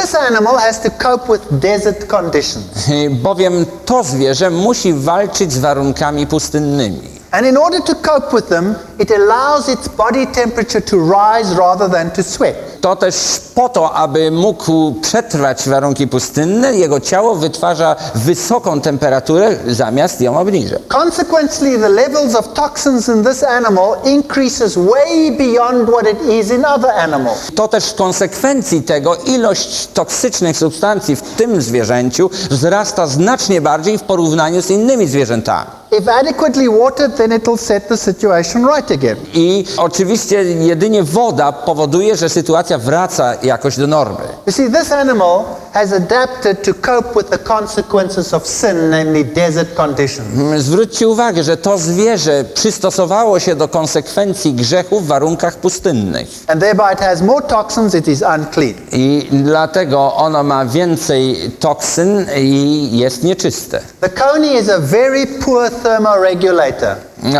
This animal has to cope with desert conditions. Bowiem to zwierzę musi walczyć z warunkami pustynnymi. And in order to cope with them, it allows its body temperature to rise rather than to sweat. To też po to, aby mógł przetrwać warunki pustynne, jego ciało wytwarza wysoką temperaturę zamiast ją obniżać. Consequently, the levels of toxins in this animal increases way beyond what it is in other animals. To też w konsekwencji tego ilość toksycznych substancji w tym zwierzęciu wzrasta znacznie bardziej w porównaniu z innymi zwierzętami. If adequately watered, then it'll set the situation right again. I oczywiście jedynie woda powoduje, że sytuacja wraca jakoś do normy. You see, this animal has adapted to cope with the consequences of sin, namely desert conditions. Zwróćcie uwagę, że to zwierzę przystosowało się do konsekwencji grzechu w warunkach pustynnych. And thereby it has more toxins, it is unclean. I dlatego ono ma więcej toksyn i jest nieczyste. The coney is a very poor thermoregulator.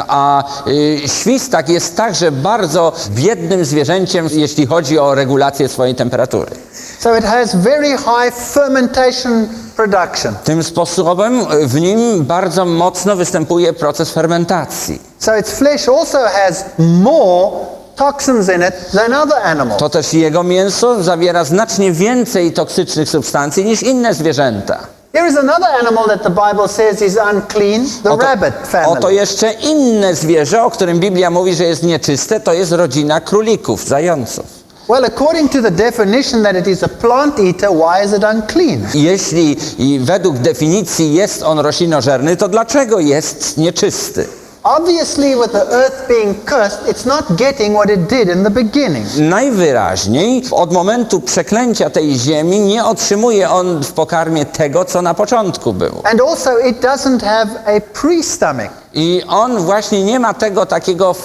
A świstak jest także bardzo biednym zwierzęciem, jeśli chodzi o regulację swojej temperatury. So it has very high fermentation production. Tym sposobem w nim bardzo mocno występuje proces fermentacji. So its flesh also has more toxins in it than other animals. to też jego mięso zawiera znacznie więcej toksycznych substancji niż inne zwierzęta. Here is another animal that the Bible says is unclean, the rabbit Oto family. jeszcze inne zwierzę, o którym Biblia mówi, że jest nieczyste, to jest rodzina królików, zająców. Well, according to the definition that it is a plant eater, why is it unclean? Jeśli i według definicji jest on roślinożerny, to dlaczego jest nieczysty? Obviously, with the earth being cursed, it's not getting what it did in the beginning. Najwyraźniej od momentu przeklęcia tej ziemi nie otrzymuje on w pokarmie tego, co na początku było. And also, it doesn't have a pre-stomach. I on właśnie nie ma tego takiego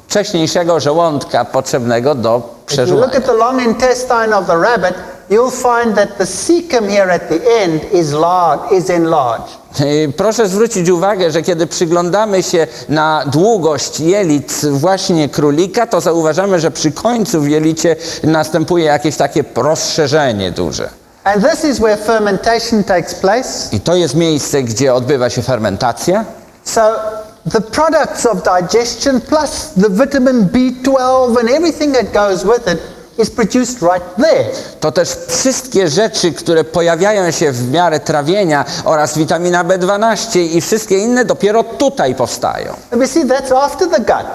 wcześniejszego żołądka potrzebnego do If you look przeżuwania. at the long intestine of the rabbit, you'll find that the cecum here at the end is enlarged. Proszę zwrócić uwagę, że kiedy przyglądamy się na długość jelit właśnie królika, to zauważamy, że przy końcu w jelicie następuje jakieś takie rozszerzenie duże. And this is where fermentation takes place. I to jest miejsce, gdzie odbywa się fermentacja. So the products of digestion plus the vitamin B12 and everything that goes with it is produced right there. To też wszystkie rzeczy, które pojawiają się w miarę trawienia oraz witamina B12 i wszystkie inne dopiero tutaj powstają. And we see that's after the gut.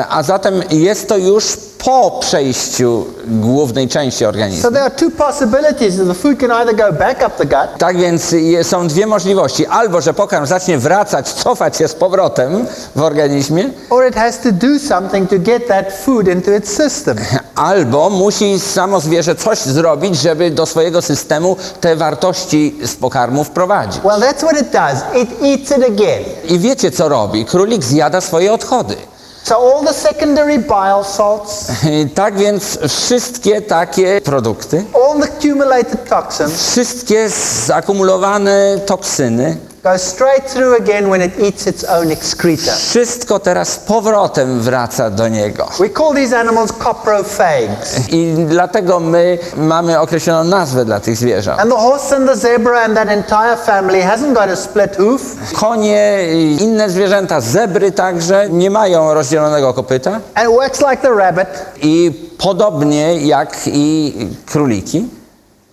A zatem jest to już po przejściu głównej części So organizmu. there are two possibilities. The food can either go back up the gut, Tak więc są dwie możliwości. Albo, że pokarm zacznie wracać, cofać się z powrotem w organizmie, or it has to do something to get that food into its system. albo musi samo zwierzę coś zrobić, żeby do swojego systemu te wartości z pokarmu wprowadzić. Well, that's what it does. It eats it again. I wiecie, co robi? Królik zjada swoje odchody. So all the secondary bile salts, Tak więc wszystkie takie produkty, all the accumulated toxins wszystkie zakumulowane toksyny, go straight through again when it eats its own excreta. wszystko teraz z powrotem wraca do niego. We call these animals coprophages. I dlatego my mamy określoną nazwę dla tych zwierząt. And the horse and the zebra and that entire family hasn't got a split hoof. Konie i inne zwierzęta, zebry także, nie mają rozdzielonego kopyta. And it works like the rabbit. I podobnie jak i króliki.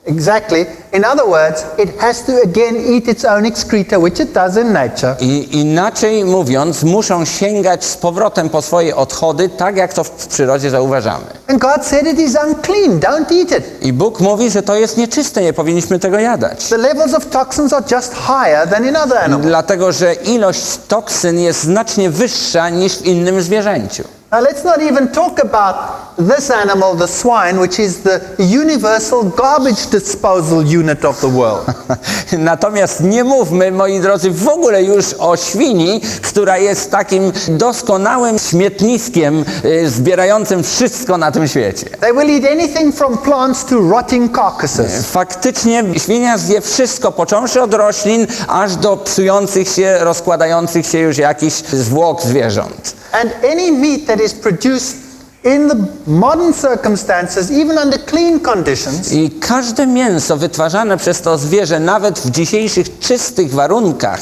Exactly. In other words, it has to again eat its own excreta, which it does in nature. I inaczej mówiąc, muszą sięgać z powrotem po swoje odchody, tak jak to w przyrodzie zauważamy. And God said it is unclean. Don't eat it. I Bóg mówi, że to jest nieczyste, nie powinniśmy tego jadać. The levels of toxins are just higher than in other animals. Dlatego, że ilość toksyn jest znacznie wyższa niż w innym zwierzęciu. Now let's not even talk about this animal, the swine, which is the universal garbage disposal unit of the world. Natomiast nie mówmy, moi drodzy, w ogóle już o świni, która jest takim doskonałym śmietniskiem zbierającym wszystko na tym świecie. They will eat anything from plants to rotting carcasses. Faktycznie świnia zje wszystko, począwszy od roślin, aż do psujących się, rozkładających się już jakichś zwłok zwierząt. And any meat that is produced in the modern circumstances, even under clean conditions, I każde mięso wytwarzane przez to zwierzę, nawet w dzisiejszych czystych warunkach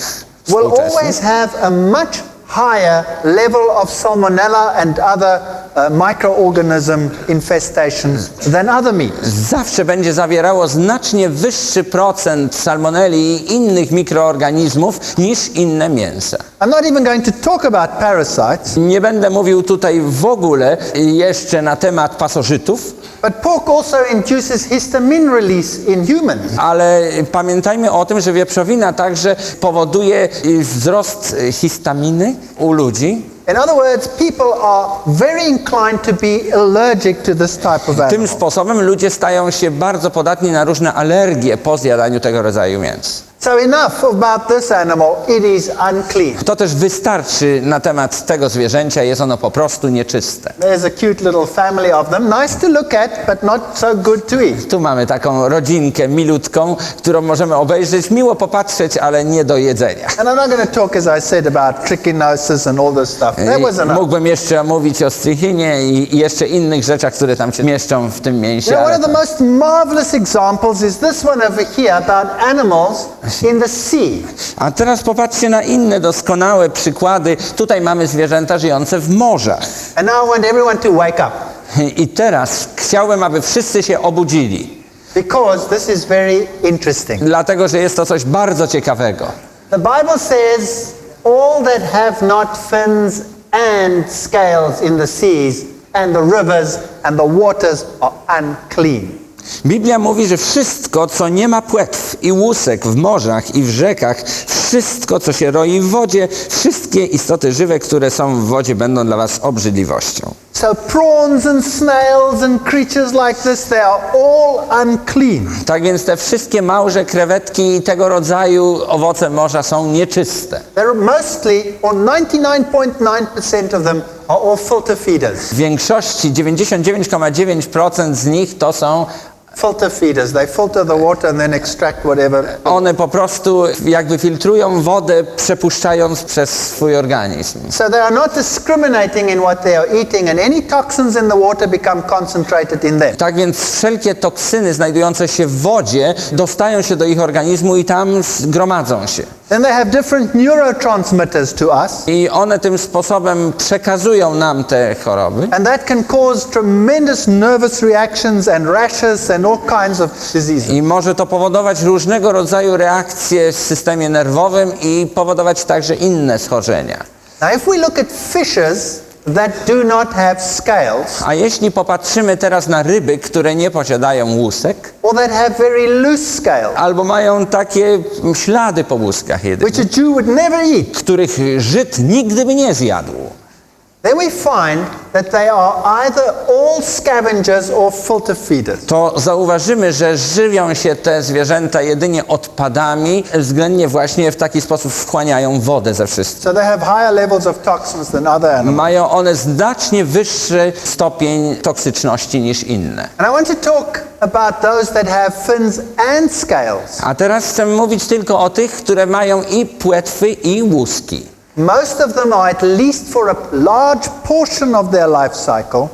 will always współczesnych, have a much higher level of salmonella and other microorganism infestations than other meats. zawsze będzie zawierało znacznie wyższy procent salmonelli i innych mikroorganizmów niż inne mięsa. I'm not even going to talk about parasites, Nie będę mówił tutaj w ogóle jeszcze na temat pasożytów, but pork also induces histamine release in humans. ale pamiętajmy o tym, że wieprzowina także powoduje wzrost histaminy u ludzi. In other words, people are very inclined to be allergic to this type of Tym animal. sposobem ludzie stają się bardzo podatni na różne alergie po zjadaniu tego rodzaju mięsa. So enough about this animal, it is unclean. To też wystarczy na temat tego zwierzęcia, jest ono po prostu nieczyste. There's a cute little family of them, nice to look at, but not so good to eat. Tu mamy taką rodzinkę milutką, którą możemy obejrzeć, miło popatrzeć, ale nie do jedzenia. And I'm not going to talk, as I said, about trichinosis and all this stuff. That was enough. Mógłbym jeszcze mówić o strychinie i jeszcze innych rzeczach, które tam się mieszczą w tym You mięsie. know, one Ale of the most marvelous examples is this one over here about animals in the sea. A teraz popatrzcie na inne doskonałe przykłady. Tutaj mamy zwierzęta żyjące w morzach. And now I want everyone to wake up. I teraz chciałbym, aby wszyscy się obudzili, because this is very interesting. dlatego że jest to coś bardzo ciekawego. The Bible says, all that have not fins and scales in the seas and the rivers and the waters are unclean. Biblia mówi, że wszystko, co nie ma płetw i łusek w morzach i w rzekach, wszystko, co się roi w wodzie, wszystkie istoty żywe, które są w wodzie, będą dla was obrzydliwością. So prawns and snails and creatures like this, they are all unclean. Tak więc te wszystkie małże, krewetki i tego rodzaju owoce morza są nieczyste. They're mostly, or 99.9% of them are all filter feeders. W większości 99,9% z nich to są Filter feeders. They filter the water and then extract whatever. one po prostu jakby filtrują wodę, przepuszczając przez swój organizm. So they are not discriminating in what they are eating, and any toxins in the water become concentrated in them. Tak więc wszelkie toksyny znajdujące się w wodzie dostają się do ich organizmu i tam gromadzą się. Then they have different neurotransmitters to us, I one tym sposobem przekazują nam te choroby. and that can cause tremendous nervous reactions and rashes and all kinds of diseases. I może to powodować różnego rodzaju reakcje w systemie nerwowym i powodować także inne schorzenia. Now, if we look at fishes that do not have scales, A jeśli popatrzymy teraz na ryby, które nie posiadają łusek, or that have very loose scales, albo mają takie ślady po łuskach jedynie, which a Jew would never eat, których Żyd nigdy by nie zjadł, then we find that they are either all scavengers or filter feeders. to zauważymy, że żywią się te zwierzęta jedynie odpadami, względnie właśnie w taki sposób wchłaniają wodę ze wszystkim. So they have higher levels of toxins than other animals. Mają one znacznie wyższy stopień toksyczności niż inne. And I want to talk about those that have fins and scales. A teraz chcę mówić tylko o tych, które mają i płetwy, i łuski. Most of them are, at least for a large portion of their life cycle,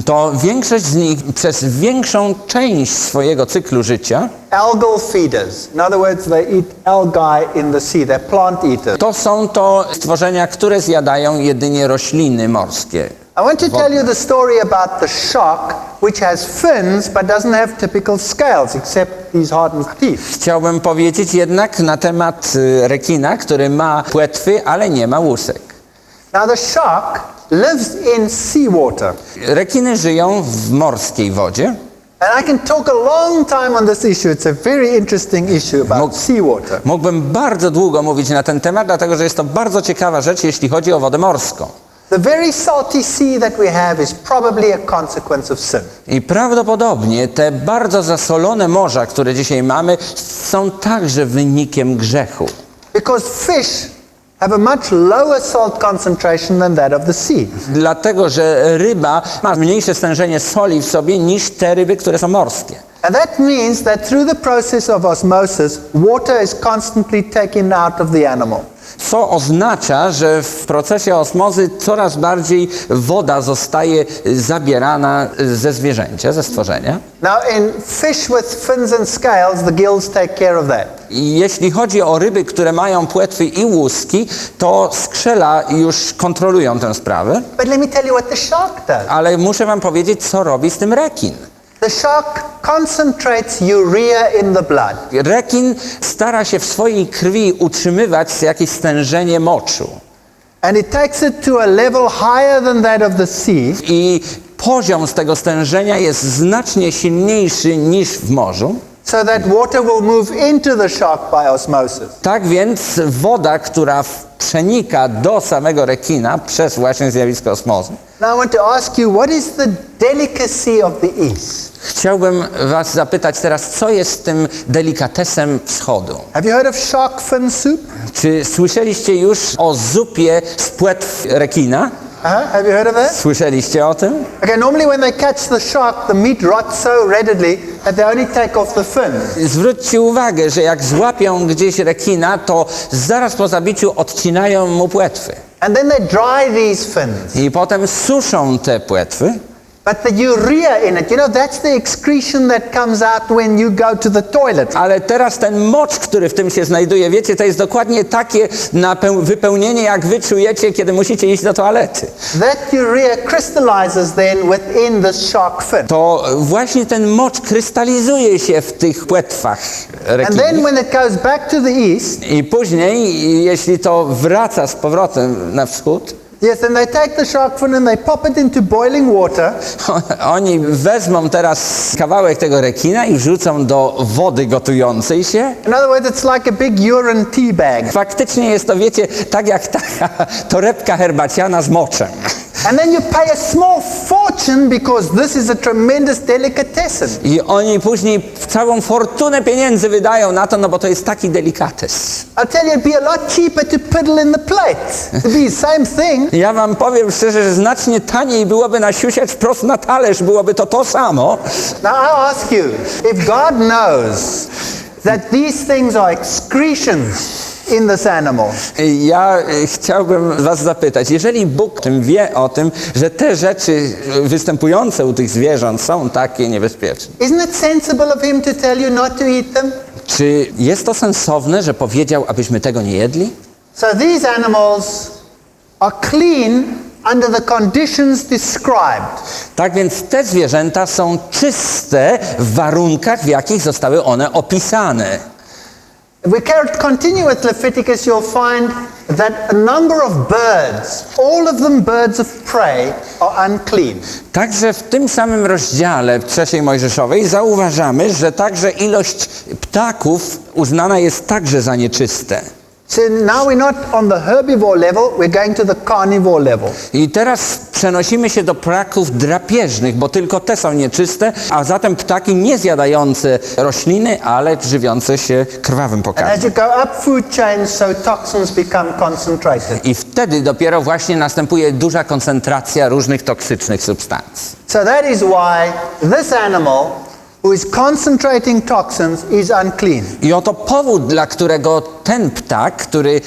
To większość z nich przez większą część swojego cyklu życia algal feeders. In other words, they eat algae in the sea. They're plant eaters. to są to stworzenia, które zjadają jedynie rośliny morskie. I want to tell you the story about the shark, which has fins but doesn't have typical scales except these hardened teeth. Chciałbym powiedzieć jednak na temat rekina, który ma płetwy, ale nie ma łusek. Now the shark lives in seawater. Rekiny żyją w morskiej wodzie. And I can talk a long time on this issue. It's a very interesting issue about seawater. Mógłbym bardzo długo mówić na ten temat, dlatego że jest to bardzo ciekawa rzecz, jeśli chodzi o wodę morską. The very salty sea that we have is probably a consequence of sin. I prawdopodobnie te bardzo zasolone morza, które dzisiaj mamy, są także wynikiem grzechu. Because fish have a much lower salt concentration than that of the sea. Dlatego, że ryba ma mniejsze stężenie soli w sobie niż te ryby, które są morskie. And that means that through the process of osmosis, water is constantly taken out of the animal. Co oznacza, że w procesie osmozy coraz bardziej woda zostaje zabierana ze zwierzęcia, ze stworzenia. Now in fish with fins and scales, the gills take care of that. I jeśli chodzi o ryby, które mają płetwy i łuski, to skrzela już kontrolują tę sprawę. But let me tell you what the shark does. Ale muszę wam powiedzieć, co robi z tym rekin. The shark concentrates urea in the blood. Rekin stara się w swojej krwi utrzymywać jakieś stężenie moczu. And it takes it to a level higher than that of the sea. I poziom z tego stężenia jest znacznie silniejszy niż w morzu. So that water will move into the shark by osmosis. Tak więc woda, która przenika do samego rekina przez właśnie zjawisko osmozy. Now I want to ask you, what is the delicacy of the East? Chciałbym was zapytać teraz, co jest tym delikatesem wschodu? Have you heard of shark fin soup? Czy słyszeliście już o zupie z płetw rekina? Have you heard of that? Słyszeliście o tym? Okay, normally when they catch the shark, the meat rots so readily that they only take off the fin. Zwróćcie uwagę, że jak złapią gdzieś rekina, to zaraz po zabiciu odcinają mu płetwy. And then they dry these fins. I potem suszą te płetwy. But the urea in it, that's the excretion that comes out when you go to the toilet. Ale teraz ten mocz, który w tym się znajduje, wiecie, to jest dokładnie takie wypełnienie, jak wy czujecie, kiedy musicie iść do toalety. That urea crystallizes then within the shark fin. To właśnie ten mocz krystalizuje się w tych płetwach And then rekinich. when it goes back to the east, I później, jeśli to wraca z powrotem na wschód, yes, and they take the shark fin and they pop it into boiling water. oni wezmą teraz kawałek tego rekina i wrzucą do wody gotującej się. In other words, it's like a big urine tea bag. Faktycznie jest to, wiecie, tak jak taka torebka herbaciana z moczem. And then you pay a small fortune because this is a tremendous delicatessen. I oni później całą fortunę pieniędzy wydają na to, no bo to jest taki delikates. I'll tell you, it'd be a lot cheaper to piddle in the plate. It'd be the same thing. Ja wam powiem szczerze, że znacznie taniej byłoby nasiusiać wprost na talerz, byłoby to samo. Now I ask you, if God knows that these things are excretions in this animal, Ja chciałbym was zapytać, jeżeli Bóg wie o tym, że te rzeczy występujące u tych zwierząt są takie niebezpieczne, isn't it sensible of him to tell you not to eat them? czy jest to sensowne, że powiedział, abyśmy tego nie jedli? So these animals are clean under the conditions described. Tak więc te zwierzęta są czyste w warunkach, w jakich zostały one opisane. If we continue with Leviticus, you'll find that a number of birds, all of them birds of prey, are unclean. Także w tym samym rozdziale w 3 Mojżeszowej zauważamy, że także ilość ptaków uznana jest także za nieczyste. So now we're not on the herbivore level, we're going to the carnivore level. I teraz przenosimy się do ptaków drapieżnych, bo tylko te są nieczyste, a zatem ptaki nie zjadające rośliny, ale żywiące się krwawym And as pokarmem. you go up food chain, so toxins become concentrated. I wtedy dopiero właśnie następuje duża koncentracja różnych toksycznych substancji. So that is why this animal, who is concentrating toxins, is unclean. I oto powód, dla którego ten ptak, który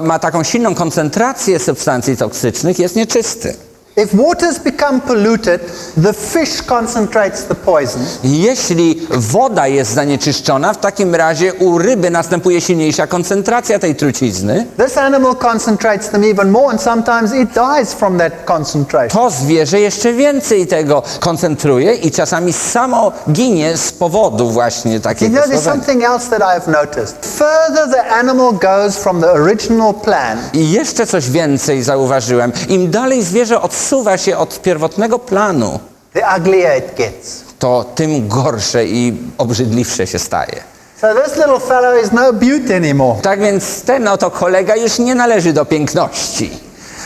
ma taką silną koncentrację substancji toksycznych, jest nieczysty. If waters become polluted, the fish concentrates the poison. Jeśli woda jest zanieczyszczona, w takim razie u ryby następuje silniejsza koncentracja tej trucizny. This animal concentrates them even more, and sometimes it dies from that concentration. To zwierzę jeszcze więcej tego koncentruje i czasami samo ginie z powodu właśnie You takiego know, there's stworzenia. something else that I have noticed. Further the animal goes from the original plan, I jeszcze coś więcej zauważyłem. Im dalej zwierzę odsuwa się od pierwotnego planu, the uglier it gets. to tym gorsze i obrzydliwsze się staje. So this little fellow is no beauty anymore. Tak więc ten oto kolega już nie należy do piękności.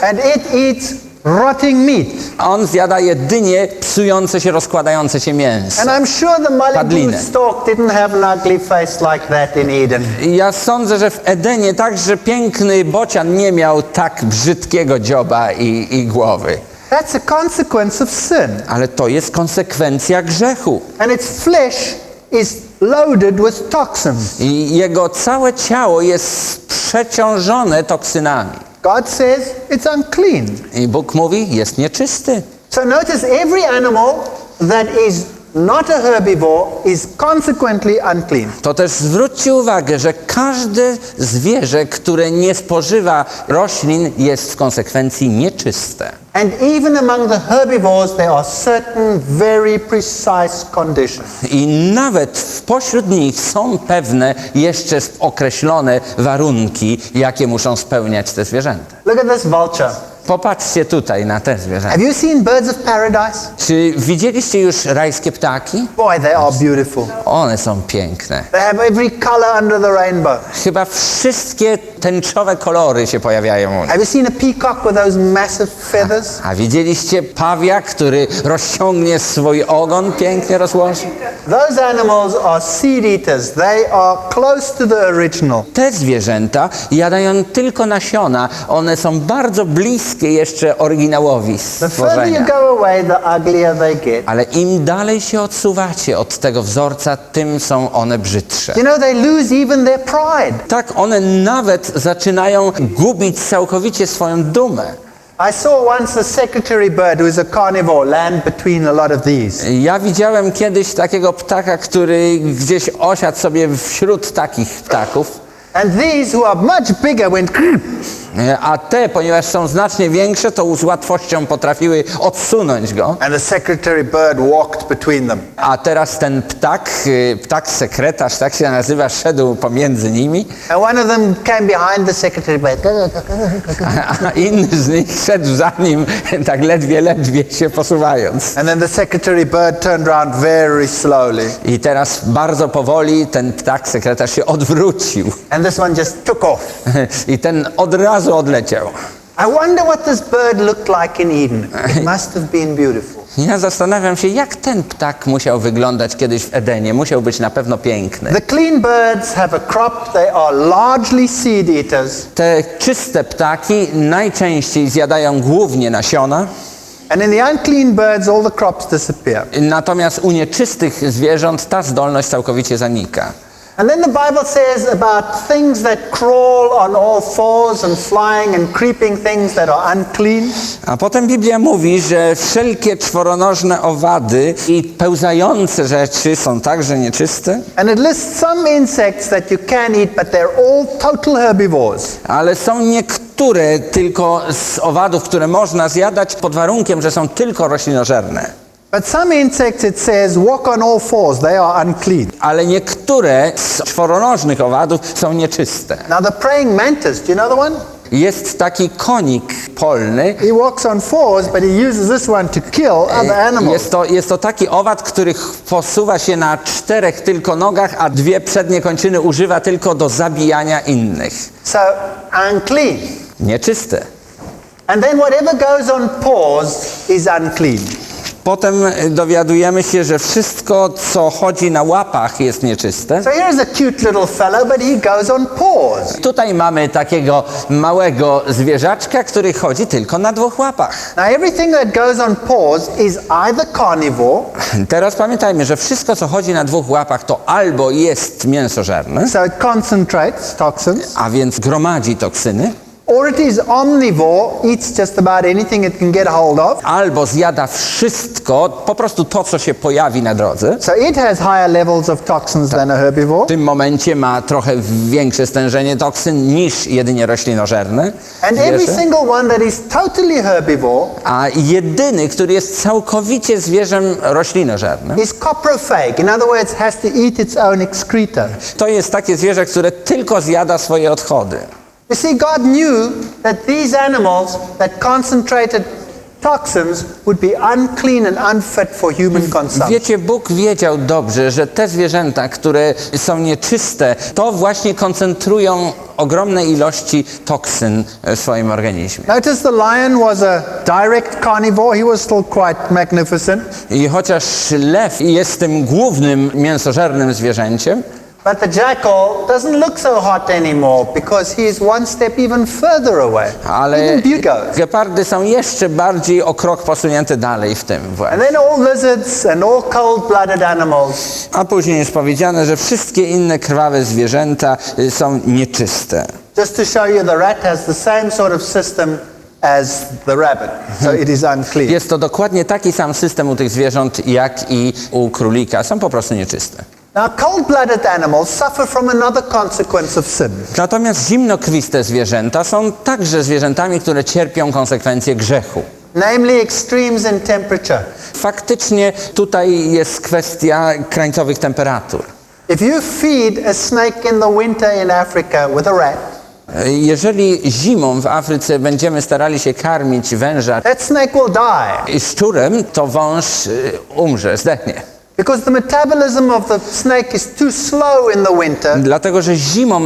And it eats rotting meat. On zjada jedynie psujące się, rozkładające się mięso. And I'm sure the Malibu Padlinę. stork didn't have an ugly face like that in Eden. I ja sądzę, że w Edenie także piękny bocian nie miał tak brzydkiego dzioba i głowy. That's a consequence of sin. Ale to jest konsekwencja grzechu. And its flesh is loaded with toxins. I jego całe ciało jest przeciążone toksynami. God says it's unclean. I Bóg mówi, jest nieczysty. So notice every animal that is not a herbivore is consequently unclean. To też zwróćcie uwagę, że każde zwierzę, które nie spożywa roślin, jest w konsekwencji nieczyste. And even among the herbivores there are certain very precise conditions. I nawet pośród nich są pewne jeszcze określone warunki, jakie muszą spełniać te zwierzęta. Look at this vulture. Popatrzcie tutaj na te zwierzęta. Have you seen birds of paradise? Czy widzieliście już rajskie ptaki? Boy, they are beautiful. One są piękne. They have every color under the rainbow. Chyba wszystkie tęczowe kolory się pojawiają u nich. Have you seen a peacock with those massive feathers? A widzieliście pawia, który rozciągnie swój ogon, pięknie rozłoży? Those animals are seed eaters. They are close to the original. Te zwierzęta jadają tylko nasiona. One są bardzo bliskie jeszcze oryginałowi The further you stworzenia. go away, the uglier they get. Ale im dalej się odsuwacie od tego wzorca, tym są one brzydsze. You know, they lose even their pride. Tak, one nawet zaczynają gubić całkowicie swoją dumę. I saw once a secretary bird who is a carnivore land between a lot of these. Ja widziałem kiedyś takiego ptaka, który gdzieś osiadł sobie wśród takich ptaków. And these who are much bigger went A te, ponieważ są znacznie większe, to z łatwością potrafiły odsunąć go. and the secretary bird walked between them. A teraz ten ptak sekretarz, tak się nazywa, szedł pomiędzy nimi, And one of them came behind the secretary bird. a inny z nich szedł za nim, tak ledwie się posuwając. And then the secretary bird turned around very slowly. I teraz bardzo powoli ten ptak sekretarz się odwrócił. And this one just took off. I ten od razu odleciał. I wonder what this bird looked like in Eden. It must have been beautiful. Ja zastanawiam się, jak ten ptak musiał wyglądać kiedyś w Edenie. Musiał być na pewno piękny. The clean birds have a crop. They are largely seed eaters. Te czyste ptaki najczęściej zjadają głównie nasiona, And in the unclean birds, all the crops disappear. natomiast u nieczystych zwierząt ta zdolność całkowicie zanika. And then the Bible says about things that crawl on all fours and flying and creeping things that are unclean. A potem Biblia mówi, że wszelkie czworonożne owady i pełzające rzeczy są także nieczyste, And it lists some insects that you can eat, but they're all total herbivores. ale są niektóre tylko z owadów, które można zjadać pod warunkiem, że są tylko roślinożerne. But some insects, it says, walk on all fours. They are unclean. Ale niektóre z czworonożnych owadów są nieczyste. Now the praying mantis, do you know the one? Jest taki konik polny. He walks on fours, but he uses this one to kill other animals. Jest to taki owad, który posuwa się na 4 tylko nogach, a 2 przednie kończyny używa tylko do zabijania innych. So unclean. Nieczyste. And then whatever goes on paws is unclean. Potem dowiadujemy się, że wszystko, co chodzi na łapach, jest nieczyste. So here's a cute little fellow, but he goes on paws. Tutaj mamy takiego małego zwierzaczka, który chodzi tylko na 2 łapach. Now everything that goes on paws is either carnivore, Teraz pamiętajmy, że wszystko, co chodzi na 2 łapach, to albo jest mięsożerne, so it concentrates toxins, a więc gromadzi toksyny, or it is omnivore, eats just about anything it can get hold of. albo zjada wszystko, po prostu to, co się pojawi na drodze. So it has higher levels of toxins than a W herbivore. tym momencie ma trochę większe stężenie toksyn niż jedynie roślinożerne And every zwierzę. single one that is totally herbivore A jedyny, który jest całkowicie zwierzem roślinożernym, is coprophage. In other words, has to eat its own excreta. to jest takie zwierzę, które tylko zjada swoje odchody. You see, God knew that these animals that concentrated toxins would be unclean and unfit for human consumption. Wiecie, Bóg wiedział dobrze, że te zwierzęta, które są nieczyste, to właśnie koncentrują ogromne ilości toksyn w swoim organizmie. Notice the lion was a direct carnivore. He was still quite magnificent. I chociaż lew jest tym głównym mięsożernym zwierzęciem, But the jackal doesn't look so hot anymore because he is one step even further away. ale Even bugos. gepardy są jeszcze bardziej o krok posunięte dalej w tym właśnie. And then all lizards and all cold-blooded animals. A później jest powiedziane, że wszystkie inne krwawe zwierzęta są nieczyste. Just to show you, the rat has the same sort of system as the rabbit. So it is unclean. Jest to dokładnie taki sam system u tych zwierząt, jak i u królika. Są po prostu nieczyste. Now, cold-blooded animals suffer from another consequence of sin. Natomiast zimnokrwiste zwierzęta są także zwierzętami, które cierpią konsekwencje grzechu. Namely extremes in temperature. Faktycznie tutaj jest kwestia krańcowych temperatur. If you feed a snake in the winter in Africa with a rat, Jeżeli zimą w Afryce będziemy starali się karmić węża that snake will die szczurem, to wąż umrze, zdechnie. because the metabolism of the snake is too slow in the winter. Dlatego, że zimą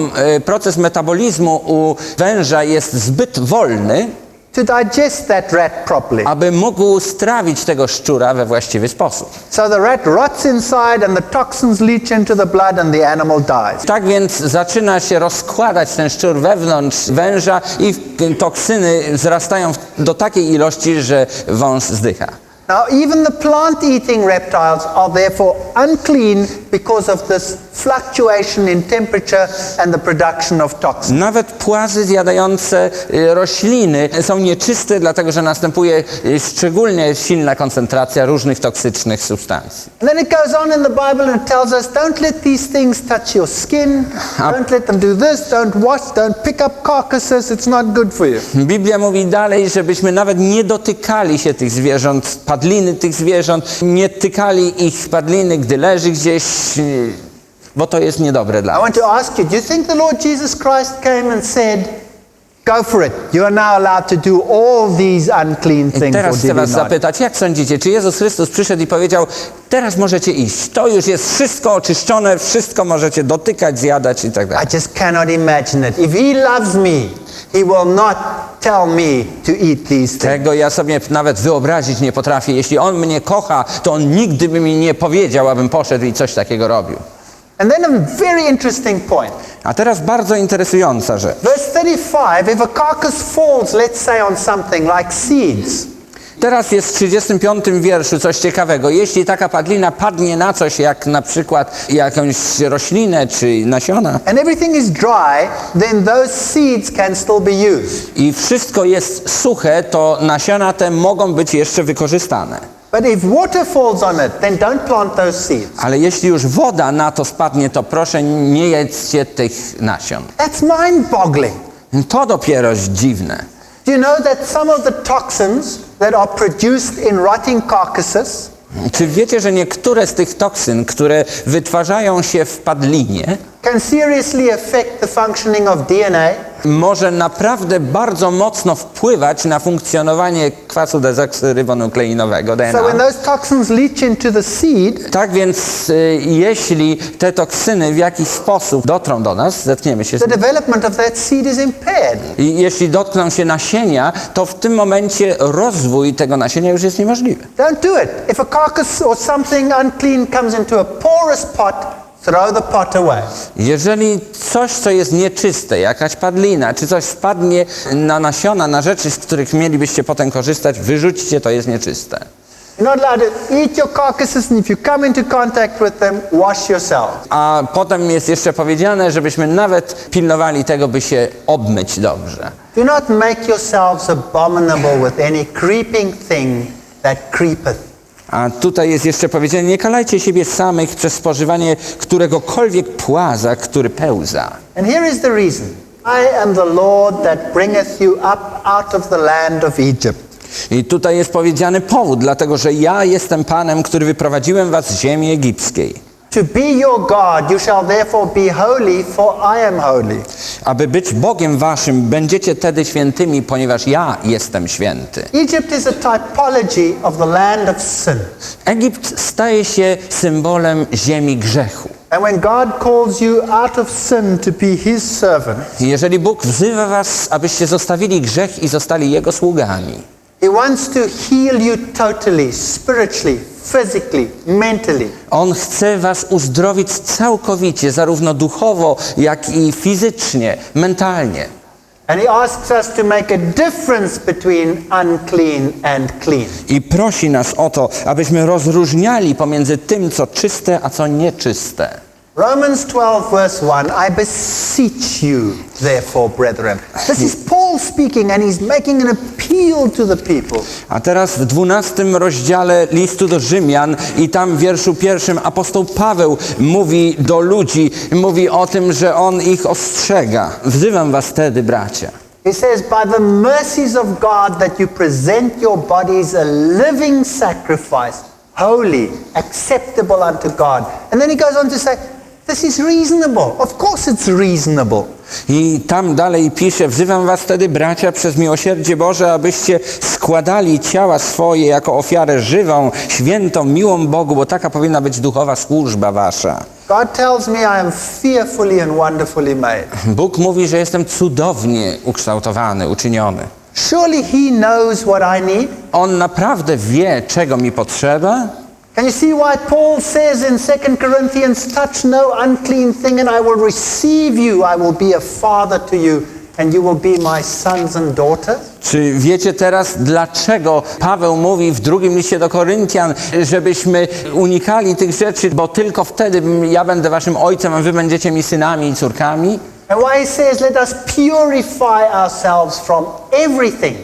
proces metabolizmu u węża jest zbyt wolny, To digest that rat properly. aby mógł strawić tego szczura we właściwy sposób. So the rat rots inside and the toxins leach into the blood and the animal dies. Tak więc zaczyna się rozkładać ten szczur wewnątrz węża i toksyny wzrastają do takiej ilości, że wąż zdycha. Now even the plant-eating reptiles are therefore unclean because of this fluctuation in temperature and the production of toxins. Nawet płazy zjadające rośliny są nieczyste, dlatego że następuje szczególnie silna koncentracja różnych toksycznych substancji. And then it goes on in the Bible and it tells us, don't let these things touch your skin, don't let them do this, don't wash, don't pick up carcasses, it's not good for you. Biblia mówi dalej, żebyśmy nawet nie dotykali się tych zwierząt, padliny tych zwierząt, nie tykali ich padliny, gdy leży gdzieś, bo to jest niedobre I dla nas. want to ask you, do you think the Lord Jesus Christ came and said, go for it, you are now allowed to do all these unclean I things, or teraz chcę did he was not? zapytać, jak sądzicie, czy Jezus Chrystus przyszedł i powiedział, teraz możecie iść, to już jest wszystko oczyszczone, wszystko możecie dotykać, zjadać i tak dalej. I just cannot imagine it. If he loves me, he will not tell me to eat these things. Tego ja sobie nawet wyobrazić nie potrafię. Jeśli On mnie kocha, to On nigdy by mi nie powiedział, abym poszedł i coś takiego robił. And then a very interesting point. A teraz bardzo interesująca rzecz. Verse 35, if a carcass falls, let's say on something like seeds, Teraz jest w 35 wierszu coś ciekawego. Jeśli taka padlina padnie na coś, jak na przykład jakąś roślinę czy nasiona, and everything is dry, then those seeds can still be used. i wszystko jest suche, to nasiona te mogą być jeszcze wykorzystane. But if water falls on it, then don't plant those seeds. Ale jeśli już woda na to spadnie, to proszę nie jedzcie tych nasion. That's mind-boggling. To dopiero dziwne. Do you know that some of the toxins that are produced in rotting carcasses Czy wiecie, że niektóre z tych toksyn, które wytwarzają się w padlinie, can seriously affect the functioning of DNA? może naprawdę bardzo mocno wpływać na funkcjonowanie kwasu dezoksyrybonukleinowego So when DNA. those toxins leach into the seed, Tak więc jeśli te toksyny w jakiś sposób dotrą do nas, zetkniemy się z the nim, development of that seed is impaired. i jeśli dotkną się nasienia, to w tym momencie rozwój tego nasienia już jest niemożliwy. Don't do it. If a carcass or something unclean comes into a porous pot, throw the pot away. Jeżeli coś, co jest nieczyste, jakaś padlina, czy coś wpadnie na nasiona, na rzeczy, z których mielibyście potem korzystać, wyrzućcie, to jest nieczyste. You're not allowed to eat your carcasses, and if you come into contact with them, wash yourself. A potem jest jeszcze powiedziane, żebyśmy nawet pilnowali tego, by się obmyć dobrze. Do not make yourselves abominable with any creeping thing that creepeth. A tutaj jest jeszcze powiedziane, nie kalajcie siebie samych przez spożywanie któregokolwiek płaza, który pełza. And here is the reason. I am the Lord that bringeth you up out of the land of Egypt. I tutaj jest powiedziany powód, dlatego że ja jestem Panem, który wyprowadziłem was z ziemi egipskiej. To be your God, you shall therefore be holy, for I am holy. Aby być Bogiem waszym, będziecie tedy świętymi, ponieważ ja jestem święty. Egypt is a typology of the land of sin. Egipt staje się symbolem ziemi grzechu. And when God calls you out of sin to be His servant, Jeżeli Bóg wzywa was, abyście zostawili grzech i zostali Jego sługami, He wants to heal you totally, spiritually, physically, mentally. On chce was uzdrowić całkowicie, zarówno duchowo, jak i fizycznie, mentalnie. And He asks us to make a difference between unclean and clean. I prosi nas o to, abyśmy rozróżniali pomiędzy tym, co czyste, a co nieczyste. Romans 12 verse 1, I beseech you, therefore, brethren. This is Paul speaking and he's making an appeal to the people. A teraz w 12 rozdziale listu do Rzymian i tam w wierszu 1 apostoł Paweł mówi do ludzi, mówi o tym, że on ich ostrzega. Wzywam was tedy, bracia. He says, by the mercies of God that you present your bodies a living sacrifice, holy, acceptable unto God. And then he goes on to say, this is reasonable. Of course it's reasonable. I tam dalej pisze, wzywam was wtedy, bracia, przez miłosierdzie Boże, abyście składali ciała swoje jako ofiarę żywą, świętą, miłą Bogu, bo taka powinna być duchowa służba wasza. God tells me I am fearfully and wonderfully made. Bóg mówi, że jestem cudownie ukształtowany, uczyniony. Surely He knows what I need. On naprawdę wie, czego mi potrzeba. Can you see why Paul says in 2 Corinthians, touch no unclean thing and I will receive you. I will be a father to you. and you will be my sons and daughters? Czy wiecie teraz, dlaczego Paweł mówi w drugim liście do Koryntian, żebyśmy unikali tych rzeczy, bo tylko wtedy ja będę waszym ojcem, a wy będziecie mi synami i córkami? And why he says, let us purify ourselves from everything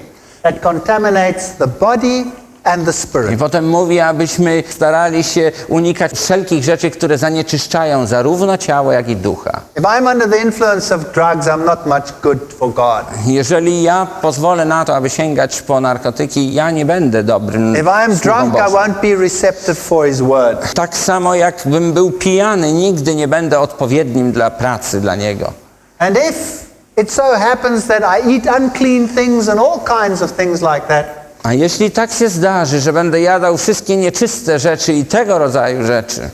that contaminates the body and the I spirit. potem mówi, abyśmy starali się unikać wszelkich rzeczy, które zanieczyszczają zarówno ciało, jak i ducha. If I'm under the influence of drugs, I'm not much good for God. Jeżeli ja pozwolę na to, aby sięgać po narkotyki, ja nie będę dobrym If I'm sługą drunk, I Bożym. won't be receptive for his word. Tak samo jakbym był pijany, nigdy nie będę odpowiednim dla pracy dla Niego. And if it so happens that I eat unclean things and all kinds of things like that, A jeśli tak się zdarzy, że będę jadał wszystkie nieczyste rzeczy i tego rodzaju rzeczy,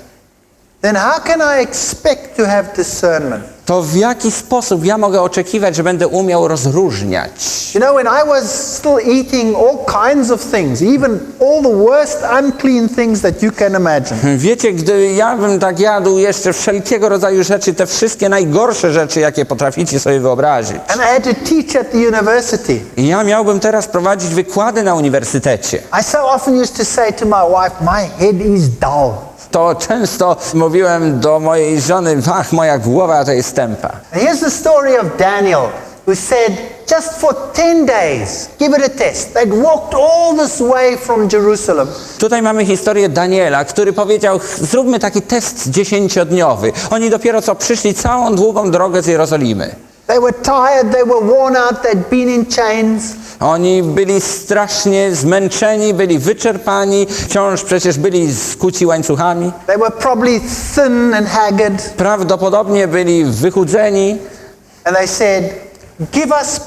then how can I expect to have discernment? to w jaki sposób ja mogę oczekiwać, że będę umiał rozróżniać? You know, when I was still eating all kinds of things, even all the worst unclean things that you can imagine, Wiecie, gdy ja bym tak jadł jeszcze wszelkiego rodzaju rzeczy, te wszystkie najgorsze rzeczy, jakie potraficie sobie wyobrazić. and I had to teach at the university, I ja miałbym teraz prowadzić wykłady na uniwersytecie. I so often used to say to my wife, my head is dull. To często mówiłem do mojej żony, ach, moja głowa to jest tępa. And here's the story of Daniel, who said, just for 10 days, give it a test. They'd walked all this way from Jerusalem. Tutaj mamy historię Daniela, który powiedział, zróbmy taki test 10-dniowy. Oni dopiero co przyszli całą długą drogę z Jerozolimy. They were tired, they were worn out, they'd been in chains. Oni byli strasznie zmęczeni, byli wyczerpani, wciąż przecież byli skuci łańcuchami. They were probably thin and haggard. Prawdopodobnie byli wychudzeni. And they said, give us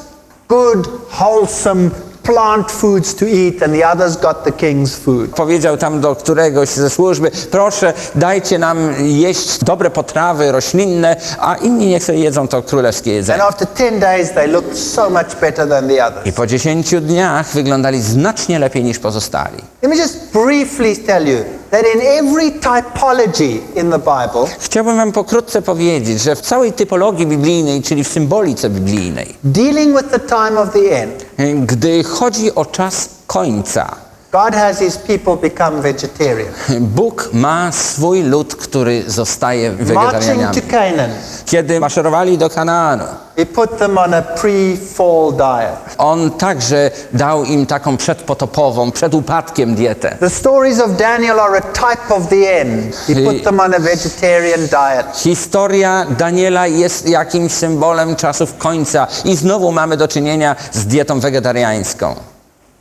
good, wholesome plant foods to eat, and the others got the king's food. Powiedział tam do któregoś ze służby, proszę dajcie nam jeść dobre potrawy roślinne, a inni niech sobie jedzą to królewskie And jedzenie. after 10 days, they looked so much better than the others. I po 10 dniach wyglądali znacznie lepiej niż pozostali. Let me just briefly tell you that in every typology in the Bible, Chciałbym wam pokrótce powiedzieć, że w całej typologii biblijnej, czyli w symbolice biblijnej, dealing with the time of the end, gdy chodzi o czas końca, God has his people become vegetarian. Bóg ma swój lud, który zostaje Marching wegetarianami. to Canaan, Kiedy maszerowali do Kanaanu, he put them on a pre-fall diet. On także dał im taką przedpotopową, przed upadkiem dietę. The stories of Daniel are a type of the end. He put them on a vegetarian diet. Historia Daniela jest jakimś symbolem czasów końca i znowu mamy do czynienia z dietą wegetariańską.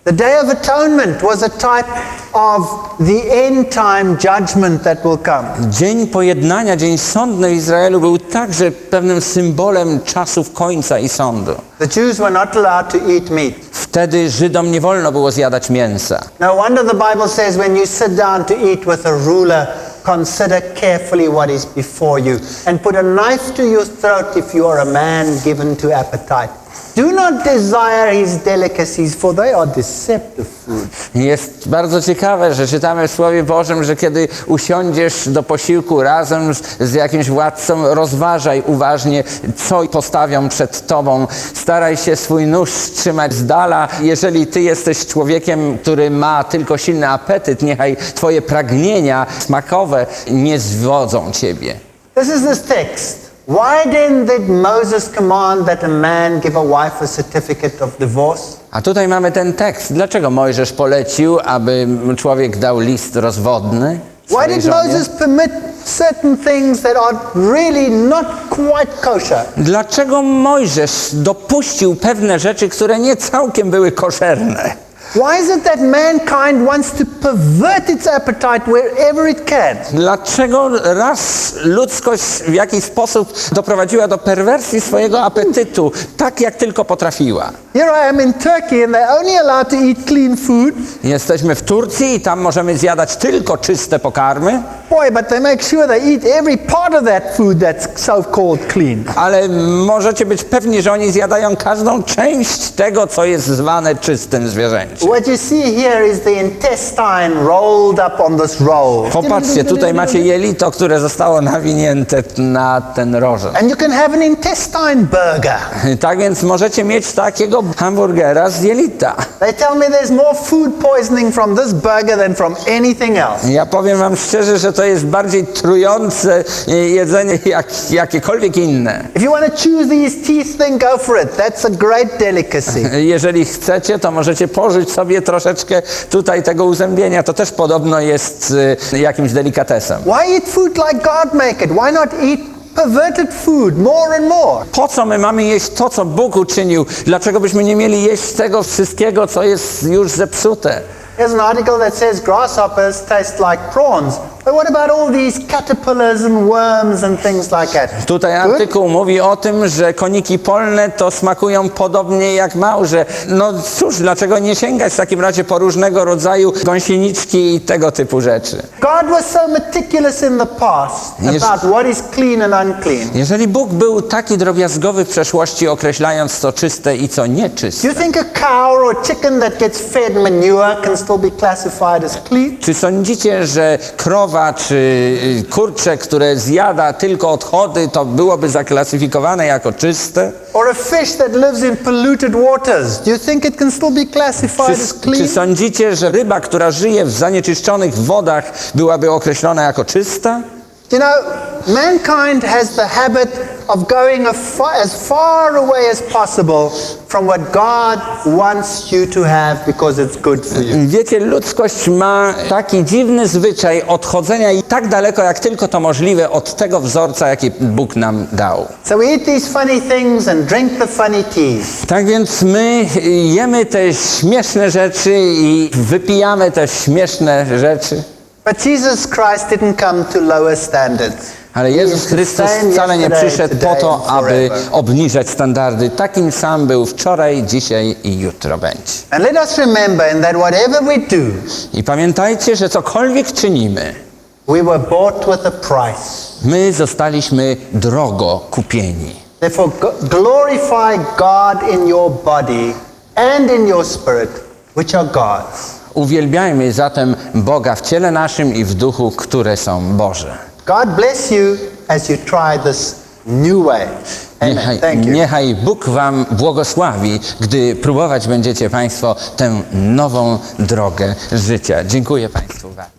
The Day of Atonement was a type of the end time judgment that will come. Dzień pojednania, dzień sądny w Izraelu był także pewnym symbolem czasów końca i sądu. The Jews were not allowed to eat meat. Wtedy Żydom nie wolno było zjadać mięsa. No wonder the Bible says when you sit down to eat with a ruler, consider carefully what is before you and put a knife to your throat if you are a man given to appetite. Do not desire his delicacies, for they are deceptive food. Jest bardzo ciekawe, że czytamy w Słowie Bożym, że kiedy usiądziesz do posiłku razem z jakimś władcą, rozważaj uważnie, co postawią przed tobą. Staraj się swój nóż trzymać z dala. Jeżeli ty jesteś człowiekiem, który ma tylko silny apetyt, niechaj twoje pragnienia smakowe nie zwodzą ciebie. This is this text. Why then did Moses command that a man give a wife a certificate of divorce? A tutaj mamy ten tekst. Dlaczego Mojżesz polecił, aby człowiek dał list rozwodny Why swojej did żonie? Moses permit certain things that are really not quite kosher? Dlaczego Mojżesz dopuścił pewne rzeczy, które nie całkiem były koszerne? Why is it that mankind wants to pervert its appetite wherever it can? Dlaczego raz ludzkość w jakiś sposób doprowadziła do perwersji swojego apetytu, tak jak tylko potrafiła? Here I am in Turkey and they're only allowed to eat clean food. Jesteśmy w Turcji i tam możemy zjadać tylko czyste pokarmy, Boy, but they make sure they eat every part of that food that's so-called clean. ale możecie być pewni, że oni zjadają każdą część tego, co jest zwane czystym zwierzęciem. momencie. What you see here is the intestine rolled up on this roll. Popatrzcie, tutaj macie jelito, które zostało nawinięte na ten rożek. And you can have an intestine burger. Tak więc możecie mieć takiego hamburgera z jelita. They tell me there's more food poisoning from this burger than from anything else. Ja powiem wam szczerze, że to jest bardziej trujące jedzenie jak jakiekolwiek inne. If you want to choose these teeth, then go for it. That's a great delicacy. Jeżeli chcecie, to możecie pożyć sobie troszeczkę tutaj tego uzębienia. To też podobno jest jakimś delikatesem. Why eat food like God make it? Why not eat perverted food more and more? Po co my mamy jeść to, co Bóg uczynił? Dlaczego byśmy nie mieli jeść tego wszystkiego, co jest już zepsute? Here's an article that says grasshoppers taste like prawns. But what about all these caterpillars and worms and things like that? Tutaj artykuł mówi o tym, że koniki polne to smakują podobnie jak małże. No cóż, dlaczego nie sięgać w takim razie po różnego rodzaju gąsieniczki i tego typu rzeczy? God was so meticulous in the past about what is clean and unclean. Jeżeli Bóg był taki drobiazgowy w przeszłości, określając co czyste i co Do nieczyste, you think a cow or a chicken that gets fed manure can still be classified as clean? czy sądzicie, że krowa czy kurcze, które zjada tylko odchody, to byłoby zaklasyfikowane jako czyste? Or a fish that lives in polluted waters, do you think it can still be classified as Czy clean? sądzicie, że ryba, która żyje w zanieczyszczonych wodach, byłaby określona jako czysta? You know, mankind has the habit of going as far away as possible from what God wants you to have because it's good for you. Wiecie, ludzkość ma taki dziwny zwyczaj odchodzenia i tak daleko, jak tylko to możliwe, od tego wzorca, jaki Bóg nam dał. So we eat these funny things and drink the funny teas. Tak więc my jemy te śmieszne rzeczy i wypijamy te śmieszne rzeczy. But Jesus Christ didn't come to lower standards. Ale Jezus Chrystus wcale nie przyszedł po to, aby obniżać standardy. Takim sam był wczoraj, dzisiaj i jutro będzie. And let us remember that whatever we do, I pamiętajcie, że cokolwiek czynimy, we were bought with a price. my zostaliśmy drogo kupieni. Therefore, glorify God in your body and in your spirit, which are God's. Uwielbiajmy zatem Boga w ciele naszym i w duchu, które są Boże. God bless you as you try this new way. Amen. Thank you. Niechaj Bóg wam błogosławi, gdy próbować będziecie Państwo tę nową drogę życia. Dziękuję Państwu bardzo.